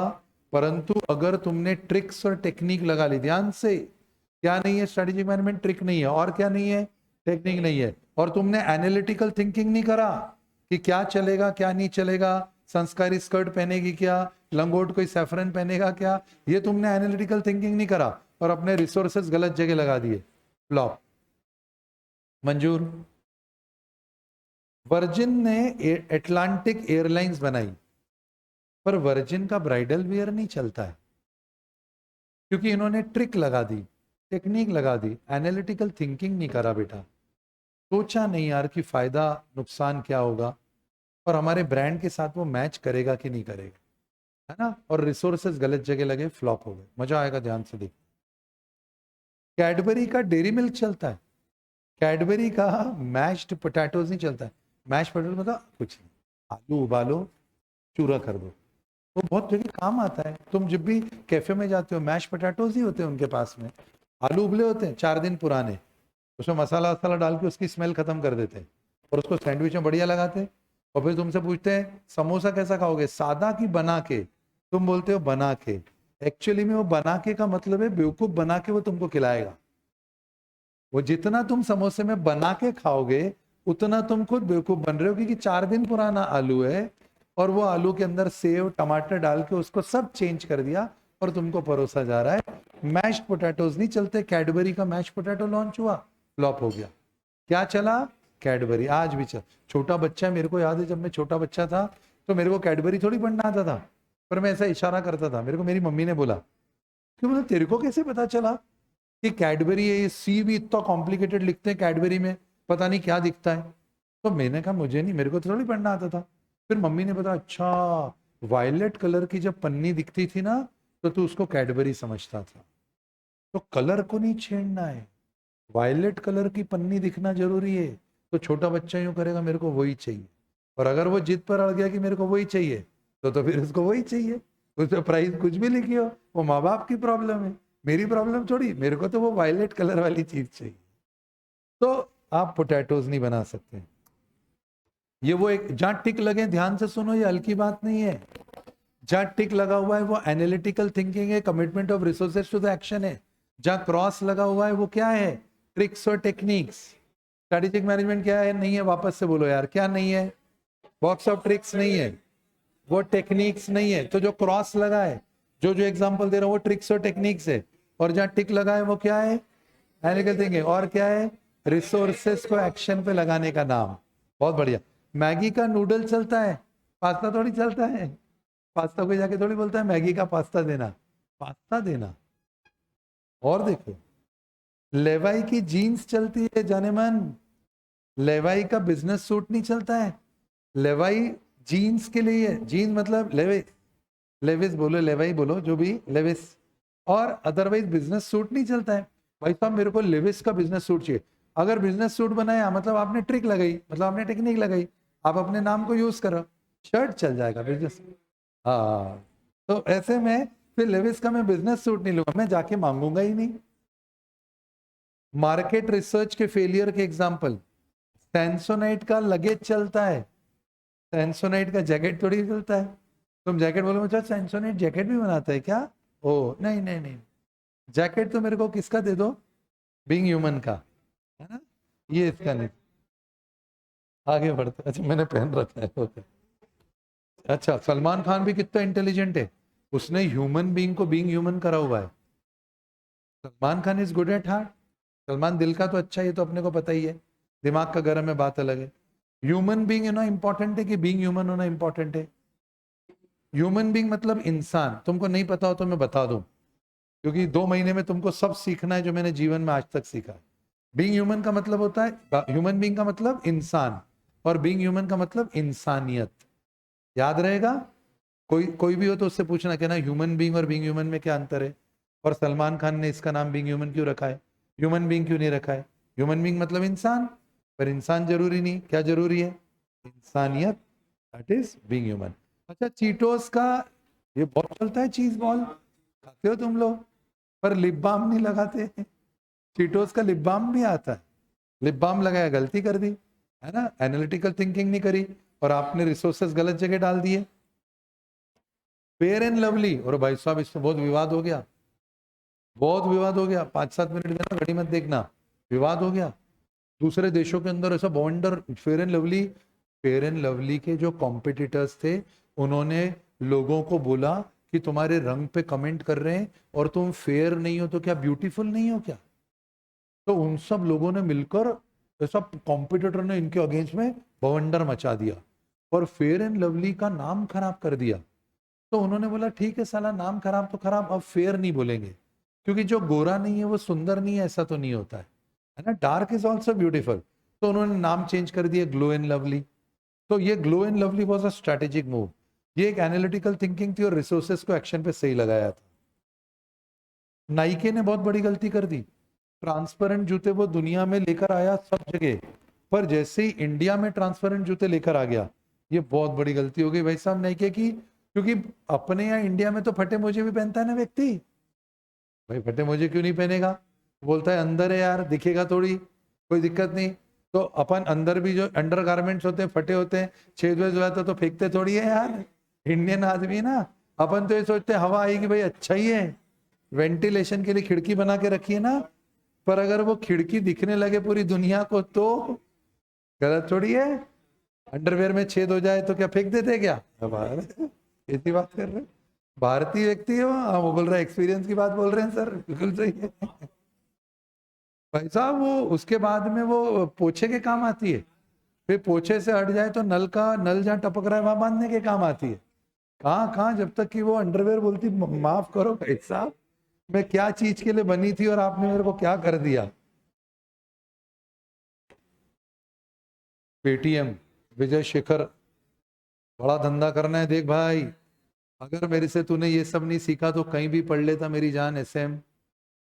परंतु अगर तुमने ट्रिक्स और टेक्निक लगा ली, ध्यान से, क्या नहीं है स्ट्रेटेजिक मैनेजमेंट? ट्रिक नहीं है। और क्या नहीं है? टेक्निक नहीं है। और तुमने एनालिटिकल थिंकिंग नहीं करा कि क्या चलेगा क्या नहीं चलेगा, संस्कारी स्कर्ट पहनेगी क्या, लंगोट कोई सैफरन पहनेगा क्या, ये तुमने एनालिटिकल थिंकिंग नहीं करा और अपने रिसोर्सेस गलत जगह लगा दिए, फ्लॉप। मंजूर। वर्जिन ने एटलांटिक एयरलाइंस बनाई, पर वर्जिन का ब्राइडल वियर नहीं चलता है क्योंकि इन्होंने ट्रिक लगा दी, टेक्निक लगा दी, एनालिटिकल थिंकिंग नहीं करा बेटा। सोचा नहीं यार कि फायदा नुकसान क्या होगा और हमारे ब्रांड के साथ वो मैच करेगा कि नहीं करेगा, है ना। और रिसोर्सेज गलत जगह लगे, फ्लॉप हो गए। मजा आएगा, ध्यान से देख। कैडबरी का डेयरी मिल्क चलता है, कैडबरी का मैश्ड पोटैटोज नहीं चलता है। मैश पोटैटो मतलब कुछ नहीं, आलू उबालो, चूरा कर दो, वो बहुत जगह काम आता है। तुम जब भी कैफे में जाते हो, मैश पोटैटोज ही होते हैं उनके पास में, आलू उबले होते हैं 4 दिन पुराने, उसमें मसाला वसाला डाल के उसकी स्मेल खत्म कर देते हैं और उसको सैंडविच में बढ़िया लगाते हैं। और फिर तुमसे पूछते हैं समोसा कैसा खाओगे, सादा की बना के? तुम बोलते हो बना के। एक्चुअली में वो बना के का मतलब है बेवकूफ बना के वो तुमको खिलाएगा। वो जितना तुम समोसे में बना के खाओगे उतना तुम खुद बेवकूफ बन रहे हो, क्योंकि 4 दिन पुराना आलू है और वो आलू के अंदर सेव टमाटर डाल के उसको सब चेंज कर दिया और तुमको परोसा जा रहा है। मैश्ड पोटैटोज नहीं चलते। कैडबरी का मैश्ड पोटैटो लॉन्च हुआ, फ्लॉप हो गया। क्या चला? कैडबरी। आज भी चल, छोटा बच्चा, मेरे को याद है जब मैं छोटा बच्चा था तो मेरे को कैडबरी थोड़ी पढ़ना आता था, पर मैं ऐसा इशारा करता था। मेरे को मेरी मम्मी ने बोला कि मतलब तेरे को कैसे पता चला कि कैडबरी है? ये सी भी इतना कॉम्प्लिकेटेड लिखते हैं कैडबरी में, पता नहीं क्या दिखता है। तो मैंने कहा मुझे नहीं, मेरे को थोड़ी पढ़ना आता था। फिर मम्मी ने बताया अच्छा, वायलेट कलर की जब पन्नी दिखती थी ना तो तू उसको कैडबरी समझता था। तो कलर को नहीं छेड़ना है, वायलेट कलर की पन्नी दिखना जरूरी है। तो छोटा बच्चा यूं करेगा मेरे को वही चाहिए, और अगर वो जिद पर अड़ गया कि मेरे को वही चाहिए तो फिर उसको वही चाहिए। उसमें प्राइस कुछ भी लिखी हो, वो माँ बाप की प्रॉब्लम है, मेरी प्रॉब्लम थोड़ी। मेरे को तो वो वायलेट कलर वाली चीज चाहिए। तो आप पोटैटोज नहीं बना सकते। ये वो एक जहां टिक लगे, ध्यान से सुनो, ये हल्की बात नहीं है। जहां टिक लगा हुआ है वो एनालिटिकल थिंकिंग है, commitment of resources to the action है। जहां क्रॉस लगा हुआ है वो क्या है? ट्रिक्स और टेक्निक्स। स्ट्रेटेजिक मैनेजमेंट क्या है? नहीं है, वापस से बोलो यार, क्या नहीं है? बॉक्स ऑफ ट्रिक्स नहीं है, वो टेक्निक्स नहीं है। तो जो क्रॉस लगा है, जो जो एग्जांपल दे रहा हूं वो ट्रिक्स और टेक्निक्स है। और जहां टिक लगा है वो क्या है? Analytical thinking. और क्या है? रिसोर्सेस को एक्शन पे लगाने का नाम। बहुत बढ़िया। मैगी का नूडल चलता है, पास्ता थोड़ी चलता है। पास्ता को जाके थोड़ी बोलता है मैगी का पास्ता देना, पास्ता देना। और देखो, लेवाई की जीन्स चलती है जाने मन, लेवाई का बिजनेस सूट नहीं चलता है। लेवाई जीन्स के लिए है, जीन्स मतलब लेविस, लेविस बोलो, लेवाई बोलो, जो भी, लेविस। और अदरवाइज बिजनेस सूट नहीं चलता है। भाई साहब मेरे को लेविस का बिजनेस सूट चाहिए। अगर बिजनेस सूट बनाया मतलब आपने ट्रिक लगाई, मतलब आपने टेक्निक लगाई, आप अपने नाम को यूज करो, शर्ट चल जाएगा बिजनेस। हाँ, तो ऐसे में फिर लेविस का मैं बिजनेस सूट नहीं लूंगा, मैं जाके मांगूंगा ही नहीं। मार्केट रिसर्च के फेलियर के एग्जांपल, सैमसोनाइट का लगेज चलता है, सैमसोनाइट का जैकेट थोड़ी चलता है। तुम जैकेट बोलो मुझे सैमसोनाइट जैकेट भी बनाता है क्या? ओ नहीं नहीं नहीं, जैकेट तो मेरे को किसका दे दो, बीइंग ह्यूमन का, है ना, ये इसका नहीं। आगे बढ़ते, अच्छा मैंने पहन रखा है, ओके। अच्छा सलमान खान भी कितना इंटेलिजेंट है, उसने ह्यूमन बीइंग को बीइंग ह्यूमन करा हुआ है। Salman Khan is good at heart. Salman दिल का तो अच्छा है, ये तो अपने को पता ही है, दिमाग का गर्म है, बात अलग है। ह्यूमन बीइंग होना इंपॉर्टेंट है कि बीइंग ह्यूमन होना इंपॉर्टेंट है? ह्यूमन बीइंग मतलब इंसान, तुमको नहीं पता हो तो मैं बता दूं, क्योंकि 2 महीने में तुमको सब सीखना है जो मैंने जीवन में आज तक सीखा है। बीइंग ह्यूमन का मतलब होता है, ह्यूमन बीइंग का मतलब इंसान, और बीइंग ह्यूमन का मतलब इंसानियत। याद रहेगा, कोई कोई भी हो तो उससे पूछना कि ना ह्यूमन बीइंग और बीइंग ह्यूमन में क्या अंतर है, और सलमान खान ने इसका नाम बीइंग ह्यूमन क्यों रखा है, ह्यूमन बीइंग क्यों नहीं रखा है? ह्यूमन बीइंग मतलब इंसान, पर इंसान जरूरी नहीं, क्या जरूरी है? इंसानियत, दैट इज बीइंग ह्यूमन। अच्छा चीटोस का, ये बहुत चलता है, चीज बॉल खाते हो तुम लोग, पर लिप बाम नहीं लगाते। चीटोस का लिप बाम भी आता है, लिप बाम लगाया गलती कर दी, है ना, एनालिटिकल थिंकिंग नहीं करी, और आपने रिसोर्सेस गलत जगह डाल दिए। फेयर एंड लवली, और भाई साहब इसमें बहुत विवाद हो गया, बहुत विवाद हो गया, 5-7 मिनट देना, घड़ी मत देखना, विवाद हो गया। दूसरे देशों के अंदर ऐसा बॉन्डर, फेयर एंड लवली के जो कॉम्पिटिटर्स थे, उन्होंने लोगों को बोला कि तुम्हारे रंग पे कमेंट कर रहे हैं और तुम फेयर नहीं हो तो क्या ब्यूटीफुल नहीं हो क्या? तो उन सब लोगों ने मिलकर, ऐसा कॉम्पिटिटर ने इनके अगेंस्ट में बवंडर मचा दिया और फेयर एंड लवली का नाम खराब कर दिया। तो उन्होंने बोला ठीक है साला, नाम खराब तो खराब, अब फेयर नहीं बोलेंगे, क्योंकि जो गोरा नहीं है वो सुंदर नहीं है, ऐसा तो नहीं होता है ना, डार्क इज ऑल्सो ब्यूटीफुल। तो उन्होंने नाम चेंज कर दिया ग्लो एंड लवली। तो ये glow and lovely was a strategic move, ये एक एनालिटिकल थिंकिंग थी और रिसोर्सेस को एक्शन पे सही लगाया था। नाइके ने बहुत बड़ी गलती कर दी, ट्रांसपेरेंट जूते वो दुनिया में लेकर आया सब जगह, पर जैसे ही इंडिया में ट्रांसपेरेंट जूते लेकर आ गया, ये बहुत बड़ी गलती हो गई भाई साहब नाइके की, क्योंकि अपने यहाँ इंडिया में तो फटे मोजे भी पहनता है ना व्यक्ति, भाई फटे मोजे क्यों नहीं पहनेगा? बोलता है अंदर है यार, दिखेगा थोड़ी, कोई दिक्कत नहीं। तो अपन अंदर भी जो अंडर गारमेंट्स होते हैं फटे होते हैं, छेद वेद हुआ तो फेंकते थोड़ी है यार, इंडियन आदमी ना। अपन तो ये सोचते हैं हवा आएगी भाई, अच्छा ही है, वेंटिलेशन के लिए खिड़की बना के रखी है ना, पर अगर वो खिड़की दिखने लगे पूरी दुनिया को तो गलत थोड़ी है। अंडरवेयर में छेद हो जाए तो क्या फेंक देते क्या? ऐसी बात कर रहे, भारतीय व्यक्ति है वो बोल रहा है एक्सपीरियंस की बात बोल रहे हैं सर, बिल्कुल सही है। भाई साहब वो उसके बाद में वो पोछे के काम आती है, फिर पोछे से हट जाए तो नल का, नल जहाँ टपक रहा है वहां बांधने के काम आती है। कहाँ कहाँ, जब तक कि वो अंडरवेयर बोलती माफ करो भाई साहब, मैं क्या चीज के लिए बनी थी और आपने मेरे को क्या कर दिया। पेटीएम, विजय शेखर, बड़ा धंधा करना है देख भाई, अगर मेरे से तूने ये सब नहीं सीखा तो कहीं भी पढ़ लेता मेरी जान एसएम,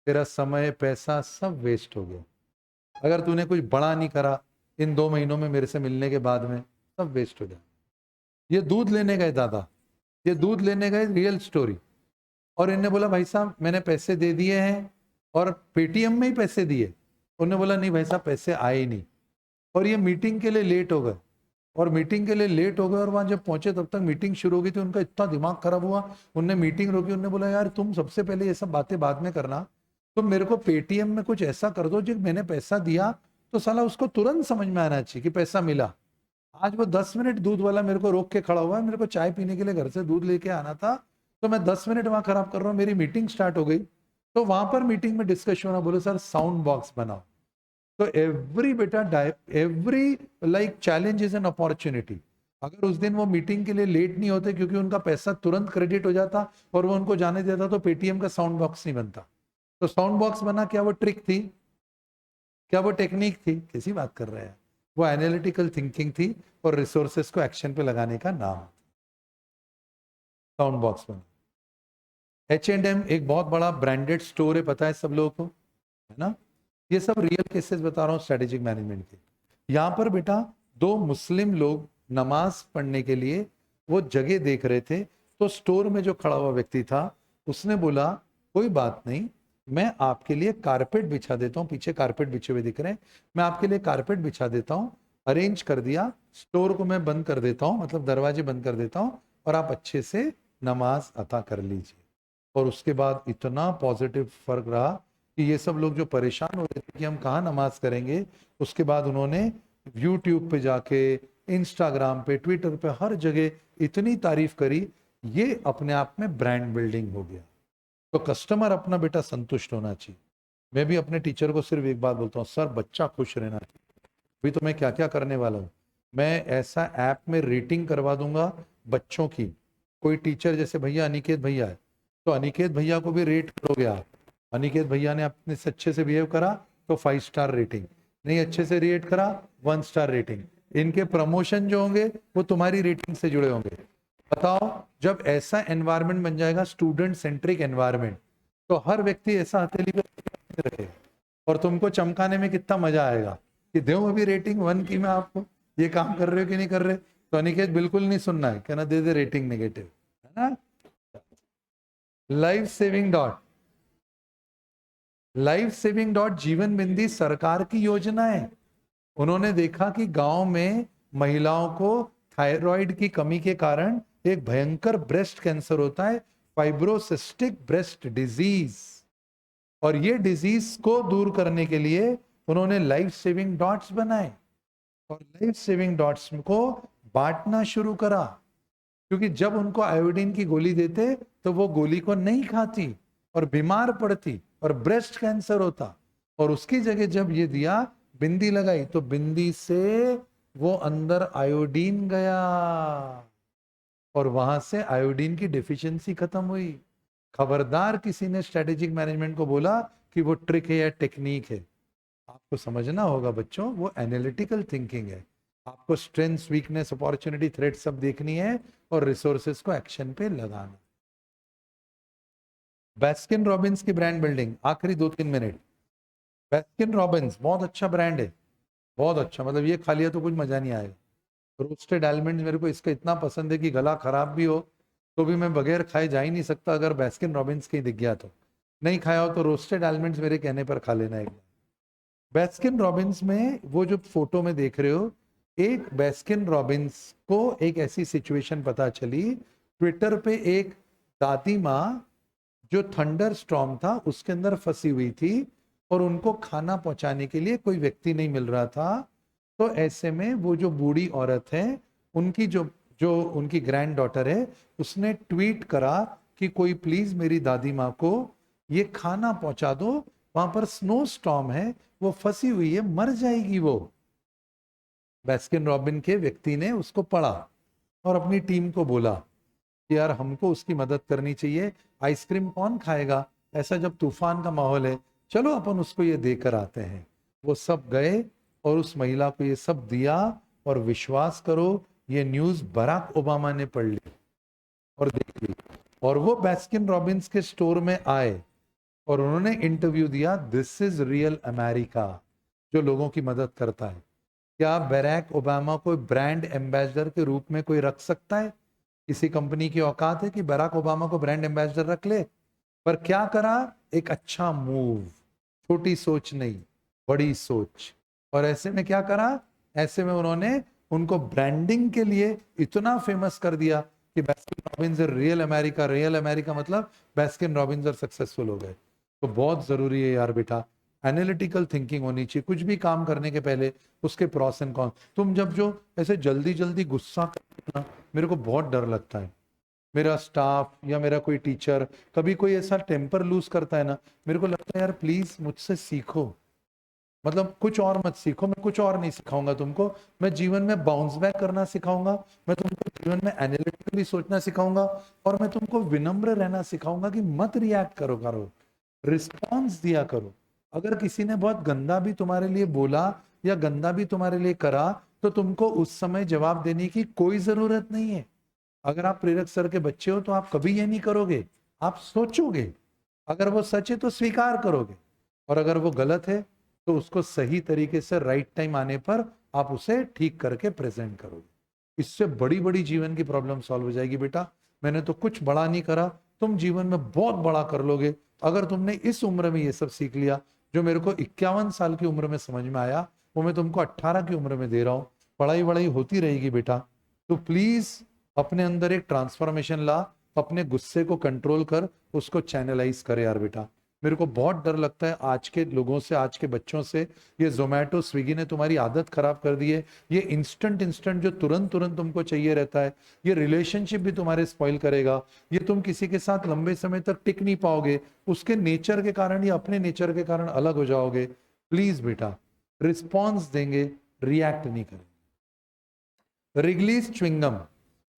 तेरा समय पैसा सब वेस्ट हो गया। अगर तूने कुछ बड़ा नहीं करा इन 2 महीनों में मेरे से मिलने के बाद में, सब वेस्ट हो जाए। ये दूध लेने गए दादा, ये दूध लेने गए, रियल स्टोरी, और इन्होंने बोला भाई साहब मैंने पैसे दे दिए हैं, और पेटीएम में ही पैसे दिए। उन्होंने बोला नहीं भाई साहब पैसे आए ही नहीं, और ये मीटिंग के लिए लेट हो गए, और मीटिंग के लिए लेट हो गए, और वहां जब पहुंचे तब तक मीटिंग शुरू हो गई थी, उनका इतना दिमाग खराब हुआ, उनने मीटिंग रोकी, उन्होंने बोला यार तुम सबसे पहले ये सब बातें बाद में करना, तुम मेरे को पेटीएम में कुछ ऐसा कर दो जो मैंने पैसा दिया तो साला उसको तुरंत समझ में आना चाहिए कि पैसा मिला। आज वो 10 मिनट दूध वाला मेरे को रोक के खड़ा हुआ है, मेरे को चाय पीने के लिए घर से दूध लेके आना था, तो मैं 10 मिनट वहां खराब कर रहा हूँ, मेरी मीटिंग स्टार्ट हो गई। तो वहां पर मीटिंग में डिस्कशन हुआ, बोले सर साउंड बॉक्स बनाओ। तो एवरी बेटा, every like challenge is an opportunity. अगर उस दिन वो मीटिंग के लिए लेट नहीं होते, क्योंकि उनका पैसा तुरंत क्रेडिट हो जाता और वो उनको जाने देता, तो पेटीएम का साउंड बॉक्स नहीं बनता। तो साउंड बॉक्स बना, क्या वो ट्रिक थी, क्या वो टेक्निक थी? कैसी बात कर रहे हैं, वो एनालिटिकल थिंकिंग थी और रिसोर्सेस को एक्शन पे लगाने का नाम, साउंड बॉक्स बना। H&M एक बहुत बड़ा ब्रांडेड स्टोर है, पता है सब लोगों को, है ना। ये सब रियल केसेस बता रहा हूँ स्ट्रेटेजिक मैनेजमेंट के। यहाँ पर बेटा 2 मुस्लिम लोग नमाज पढ़ने के लिए वो जगह देख रहे थे, तो स्टोर में जो खड़ा हुआ व्यक्ति था उसने बोला कोई बात नहीं, मैं आपके लिए कारपेट बिछा देता हूँ, पीछे कारपेट बिछे हुए दिख रहे हैं, मैं आपके लिए कारपेट बिछा देता हूँ, अरेंज कर दिया, स्टोर को मैं बंद कर देता हूँ, मतलब दरवाजे बंद कर देता हूँ, और आप अच्छे से नमाज अता कर लीजिए। और उसके बाद इतना पॉजिटिव फर्क रहा कि ये सब लोग जो परेशान हो रहे थे कि हम कहाँ नमाज करेंगे, उसके बाद उन्होंने यूट्यूब पे जाके, इंस्टाग्राम पे, ट्विटर पे, हर जगह इतनी तारीफ करी। ये अपने आप में ब्रांड बिल्डिंग हो गया। तो कस्टमर अपना बेटा संतुष्ट होना चाहिए। मैं भी अपने टीचर को सिर्फ एक बात बोलता हूँ, सर बच्चा खुश रहना चाहिए। अभी तो मैं क्या क्या करने वाला हूँ, मैं ऐसा ऐप में रेटिंग करवा दूंगा बच्चों की। कोई टीचर जैसे भैया अनिकेत भैया है, तो अनिकेत भैया को भी रेट करोगे आप। अनिकेत भैया ने अपने से अच्छे से बिहेव करा तो 5 स्टार रेटिंग, नहीं अच्छे से रेट करा 1 स्टार रेटिंग। इनके प्रमोशन जो होंगे वो तुम्हारी रेटिंग से जुड़े होंगे। बताओ, जब ऐसा एनवायरनमेंट बन जाएगा, स्टूडेंट सेंट्रिक एनवायरनमेंट, तो हर व्यक्ति ऐसा हथेली पे रखेगा। और तुमको चमकाने में कितना मजा आएगा कि देव अभी रेटिंग 1 की मैं आपको, ये काम कर रहे हो कि नहीं कर रहे। तो अनिकेत बिल्कुल नहीं सुनना है, कहना दे दे रेटिंग नेगेटिव, है ना। Life saving dot, life saving dot जीवन बिंदी सरकार की योजना है। उन्होंने देखा कि गांव में महिलाओं को थायराइड की कमी के कारण एक भयंकर ब्रेस्ट कैंसर होता है, फाइब्रोसिस्टिक ब्रेस्ट डिजीज। और ये डिजीज को दूर करने के लिए उन्होंने लाइफ सेविंग डॉट्स बनाए, और लाइफ सेविंग डॉट्स को बांटना शुरू करा। क्योंकि जब उनको आयोडीन की गोली देते तो वो गोली को नहीं खाती और बीमार पड़ती और ब्रेस्ट कैंसर होता। और उसकी जगह जब ये दिया, बिंदी लगाई, तो बिंदी से वो अंदर आयोडीन गया और वहां से आयोडीन की डिफिशियंसी खत्म हुई। खबरदार किसी ने स्ट्रेटेजिक मैनेजमेंट को बोला कि वो ट्रिक है या टेक्निक है। आपको समझना होगा बच्चों, वो एनालिटिकल थिंकिंग है। आपको स्ट्रेंथ्स, वीकनेस, अपॉर्चुनिटी, थ्रेट सब देखनी है और रिसोर्सेज को एक्शन पे लगाना। बैस्किन रॉबिन्स की ब्रांड बिल्डिंग, आखिरी 2-3 मिनट। बैस्किन रॉबिन्स बहुत अच्छा ब्रांड है, बहुत अच्छा, मतलब ये खा लिया तो कुछ मजा नहीं आएगा। रोस्टेड आलमंड मेरे को इसका इतना पसंद है कि गला खराब भी हो तो भी मैं बगैर खाए जा ही नहीं सकता, अगर बैस्किन रॉबिन्स की दिख गया तो। नहीं खाया हो तो रोस्टेड आलमंड्स मेरे कहने पर खा लेना एक। बैस्किन रॉबिन्स में वो जो फोटो में देख रहे हो, एक बैस्किन रॉबिन्स को एक ऐसी सिचुएशन पता चली, ट्विटर पे एक दादी माँ जो थंडर स्टॉर्म था उसके अंदर फंसी हुई थी और उनको खाना पहुंचाने के लिए कोई व्यक्ति नहीं मिल रहा था। तो ऐसे में वो जो बूढ़ी औरत है, उनकी जो जो उनकी ग्रैंड डॉटर है, उसने ट्वीट करा कि कोई प्लीज मेरी दादी माँ को ये खाना पहुंचा दो, वहां पर स्नो स्टॉर्म है, वो फंसी हुई है, मर जाएगी वो। बैस्किन रॉबिन के व्यक्ति ने उसको पढ़ा और अपनी टीम को बोला कि यार हमको उसकी मदद करनी चाहिए। आइसक्रीम कौन खाएगा ऐसा जब तूफान का माहौल है, चलो अपन उसको ये देकर आते हैं। वो सब गए और उस महिला को ये सब दिया, और विश्वास करो ये न्यूज बराक ओबामा ने पढ़ ली और देख ली। और वो बैस्किन रॉबिन्स के स्टोर में आए और उन्होंने इंटरव्यू दिया, दिस इज रियल अमेरिका, जो लोगों की मदद करता है। क्या बराक ओबामा को ब्रांड एम्बेसडर के रूप में कोई रख सकता है? किसी कंपनी की औकात है कि बराक ओबामा को ब्रांड एम्बेसडर रख ले? पर क्या करा, एक अच्छा मूव, छोटी सोच नहीं, बड़ी सोच। और ऐसे में क्या करा, ऐसे में उन्होंने उनको ब्रांडिंग के लिए इतना फेमस कर दिया कि Baskin Robins real America, real America मतलब बैस्किन रॉबिन्स सक्सेसफुल हो गए। तो बहुत जरूरी है यार बेटा, एनालिटिकल थिंकिंग होनी चाहिए कुछ भी काम करने के पहले, उसके प्रॉस एंड कॉन्स। तुम जब जो ऐसे जल्दी जल्दी गुस्सा करते हो ना, मेरे को बहुत डर लगता है। मेरा स्टाफ या मेरा कोई टीचर कभी कोई ऐसा टेम्पर लूज करता है ना, मेरे को लगता है यार प्लीज मुझसे सीखो, मतलब कुछ और मत सीखो, मैं कुछ और नहीं सिखाऊंगा तुमको। मैं जीवन में बाउंस बैक करना सिखाऊंगा, मैं तुमको जीवन में एनालिटिकली सोचना सिखाऊंगा, और मैं तुमको विनम्र रहना सिखाऊंगा कि मत रिएक्ट करो करो, रिस्पॉन्स दिया करो। अगर किसी ने बहुत गंदा भी तुम्हारे लिए बोला या गंदा भी तुम्हारे लिए करा, तो तुमको उस समय जवाब देने की कोई जरूरत नहीं है। अगर आप प्रेरक सर के बच्चे हो तो आप कभी ये नहीं करोगे, आप सोचोगे, अगर वो सच है तो स्वीकार करोगे, और अगर वो गलत है तो उसको सही तरीके से राइट टाइम आने पर आप उसे ठीक करके प्रेजेंट करोगे। इससे बड़ी बड़ी जीवन की प्रॉब्लम सॉल्व हो जाएगी बेटा। मैंने तो कुछ बड़ा नहीं करा, तुम जीवन में बहुत बड़ा कर लोगे अगर तुमने इस उम्र में ये सब सीख लिया। जो मेरे को 51 साल की उम्र में समझ में आया, वो मैं तुमको 18 की उम्र में दे रहा हूं। पढ़ाई वढ़ाई होती रहेगी बेटा, तो प्लीज अपने अंदर एक ट्रांसफॉर्मेशन ला, अपने गुस्से को कंट्रोल कर, उसको चैनलाइज कर यार बेटा। मेरे को बहुत डर लगता है आज के लोगों से, आज के बच्चों से। ये जोमेटो स्विगी ने तुम्हारी आदत खराब कर दी है। ये इंस्टेंट इंस्टेंट जो तुरंत तुरंत तुमको चाहिए रहता है, ये रिलेशनशिप भी तुम्हारे स्पॉइल करेगा। ये तुम किसी के साथ लंबे समय तक टिक नहीं पाओगे, उसके नेचर के कारण या अपने नेचर के कारण अलग हो जाओगे। प्लीज बेटा, रिस्पॉन्स देंगे, रिएक्ट नहीं करेंगे। रिगलीज च्युइंगम,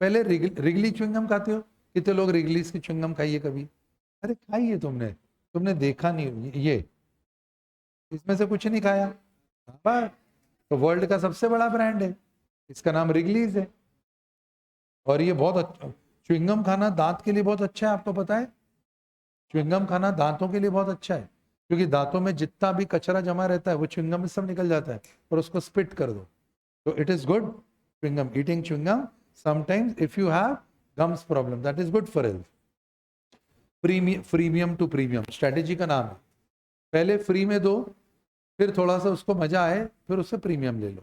पहले रिगली च्युइंगम खाते हो? कितने लोग रिगलीज की च्युइंगम खाइए कभी? अरे खाइए, तुमने तुमने देखा नहीं ये, इसमें से कुछ नहीं खाया। पर तो वर्ल्ड का सबसे बड़ा ब्रांड है, इसका नाम रिगलीज है। और ये बहुत अच्छा, च्युइंगम खाना दांत के लिए बहुत अच्छा है, आपको पता है? च्युइंगम खाना दांतों के लिए बहुत अच्छा है, क्योंकि दांतों में जितना भी कचरा जमा रहता है वो च्युइंगम में सब निकल जाता है, और उसको स्पिट कर दो। तो it is good, chewing gum, eating chewing gum sometimes if you have gums problem, that is good for health. Freemium to premium strategy का नाम है। पहले फ्री में दो, फिर थोड़ा सा उसको मजा आए, फिर उससे प्रीमियम ले लो।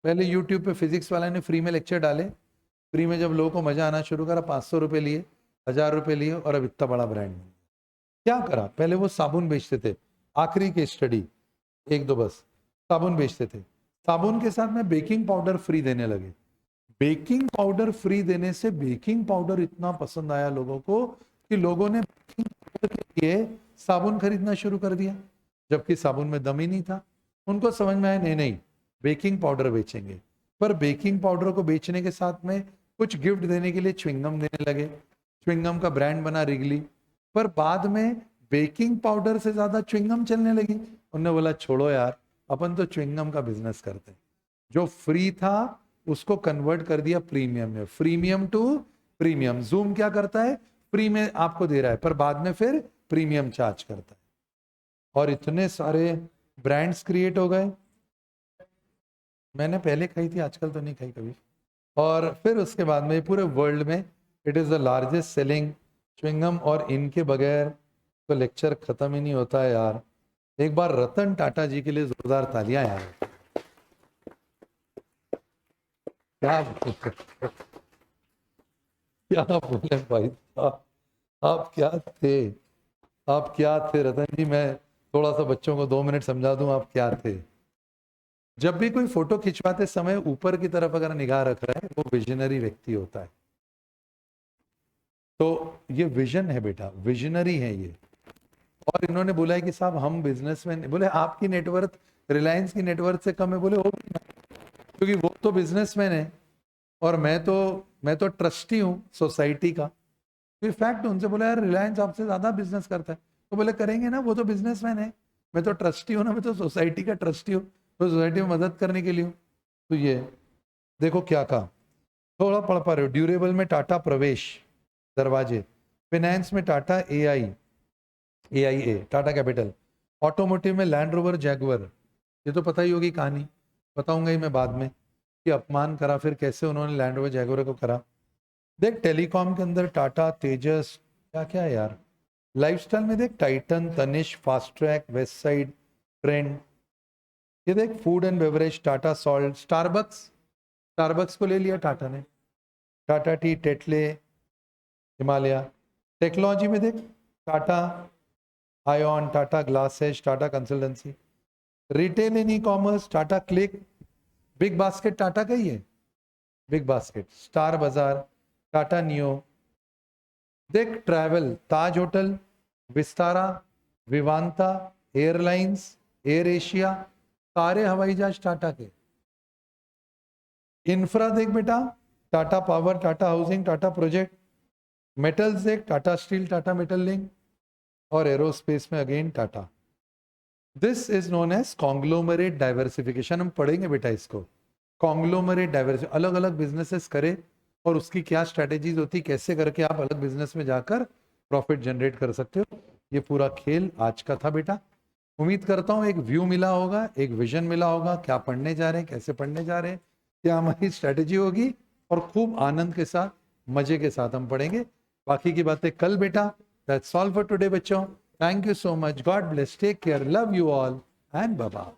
पहले यूट्यूब पे फिजिक्स वाला ने फ्री में लेक्चर डाले, फ्री में जब लोगों को मजा आना शुरू करा, 500 रुपये लिए, 1000 रुपये लिए, और अब इतना बड़ा ब्रांड बन गया। क्या करा? पहले वो साबुन बेचते थे, आखिरी केस स्टडी, एक दो बस, साबुन बेचते थे, साबुन के साथ में बेकिंग पाउडर फ्री देने लगे। बेकिंग पाउडर फ्री देने से बेकिंग पाउडर इतना पसंद आया लोगों को कि लोगों ने बेकिंग पाउडर के लिए साबुन खरीदना शुरू कर दिया, जबकि साबुन में दम ही नहीं था। उनको समझ में आया नहीं नहीं, बेकिंग पाउडर बेचेंगे। पर बेकिंग पाउडर को बेचने के साथ में कुछ गिफ्ट देने के लिए च्युइंगम देने लगे, च्युइंगम का ब्रांड बना रिगली। पर बाद में बेकिंग पाउडर से ज्यादा च्युइंगम चलने लगी। उन्होंने बोला छोड़ो यार, अपन तो च्युइंगम का बिजनेस करते हैं। जो फ्री था उसको कन्वर्ट कर दिया प्रीमियम में, फ्रीमियम टू प्रीमियम। जूम क्या करता है? फ्री में आपको दे रहा है, पर बाद में फिर प्रीमियम चार्ज करता है। और इतने सारे ब्रांड्स क्रिएट हो गए। मैंने पहले खाई थी, आजकल तो नहीं खाई कभी। और फिर उसके बाद में पूरे वर्ल्ड में it is the largest selling chewing gum, और इनके बगैर तो लेक्चर खत्म ही नहीं होता है यार। एक बार रतन टाटा जी के लिए जोरदार तालियां यार। क्या क्या बोले भाई साहब, आप क्या थे, आप क्या थे रतन जी। मैं थोड़ा सा बच्चों को 2 मिनट समझा दूं, आप क्या थे। जब भी कोई फोटो खिंचवाते समय ऊपर की तरफ अगर निगाह रख रहा है, वो विजनरी व्यक्ति होता है। तो ये विजन है बेटा, विजनरी है ये। और इन्होंने बोला है कि साहब हम बिजनेसमैन, बोले आपकी नेटवर्थ रिलायंस की नेटवर्थ से कम है, बोले होगी ना, क्योंकि वो तो बिजनेसमैन है और मैं तो ट्रस्टी हूँ सोसाइटी का। फिर फैक्ट उनसे बोला यार रिलायंस आपसे ज्यादा बिजनेस करता है, तो बोले करेंगे ना, वो तो बिजनेसमैन है, मैं तो ट्रस्टी हूँ ना, मैं तो सोसाइटी का ट्रस्टी हूँ, तो सोसाइटी में मदद करने के लिए हूँ। तो ये देखो क्या कहा, थोड़ा पढ़ पा रहे हो। ड्यूरेबल में टाटा प्रवेश दरवाजे, फाइनेंस में Tata AIA Tata capital, automotive में लैंड रोवर जैगुअर। ये तो पता ही होगी कहानी, बताऊंगा ही मैं बाद में कि अपमान करा फिर कैसे उन्होंने लैंड रोवर जैगुअर को करा। देख टेलीकॉम के अंदर टाटा तेजस, क्या क्या है यार। लाइफस्टाइल में देख Titan, Tanishq, fast track, Westside, Trent. ये देख food and beverage, Tata salt, Starbucks को ले लिया टाटा ने, Tata tea, Tetley, Himalaya. Technology में देख टाटा आयॉन, Tata glasses, Tata consultancy. Retail and e commerce Tata Cliq, big basket Tata का ही है, big basket, star Bazaar, Tata neo. देख travel, Taj hotel, Vistara, Vivanta, airlines, air Asia, सारे हवाई जहाज टाटा के। इंफ्रा देख बेटा, Tata power, Tata housing, Tata project. Metals देख Tata steel, Tata metal link, और एरोस्पेस में again Tata. This is known as conglomerate diversification. हम पढ़ेंगे बेटा इसको, कॉन्ग्लोमरेट डाइवर्सिफिकेशन, अलग अलग बिजनेसेस करे और उसकी क्या स्ट्रेटेजीज होती, कैसे करके आप अलग बिजनेस में जाकर प्रॉफिट जनरेट कर सकते हो। ये पूरा खेल आज का था बेटा। उम्मीद करता हूँ एक व्यू मिला होगा, एक विजन मिला होगा, क्या पढ़ने जा रहे हैं, कैसे पढ़ने जा रहे हैं, क्या हमारी स्ट्रेटेजी होगी, और खूब आनंद के साथ, मजे के साथ हम पढ़ेंगे। बाकी की बातें कल बेटा। दैट्स ऑल फॉर टुडे बच्चों। Thank you so much, God bless, take care, love you all and bye bye.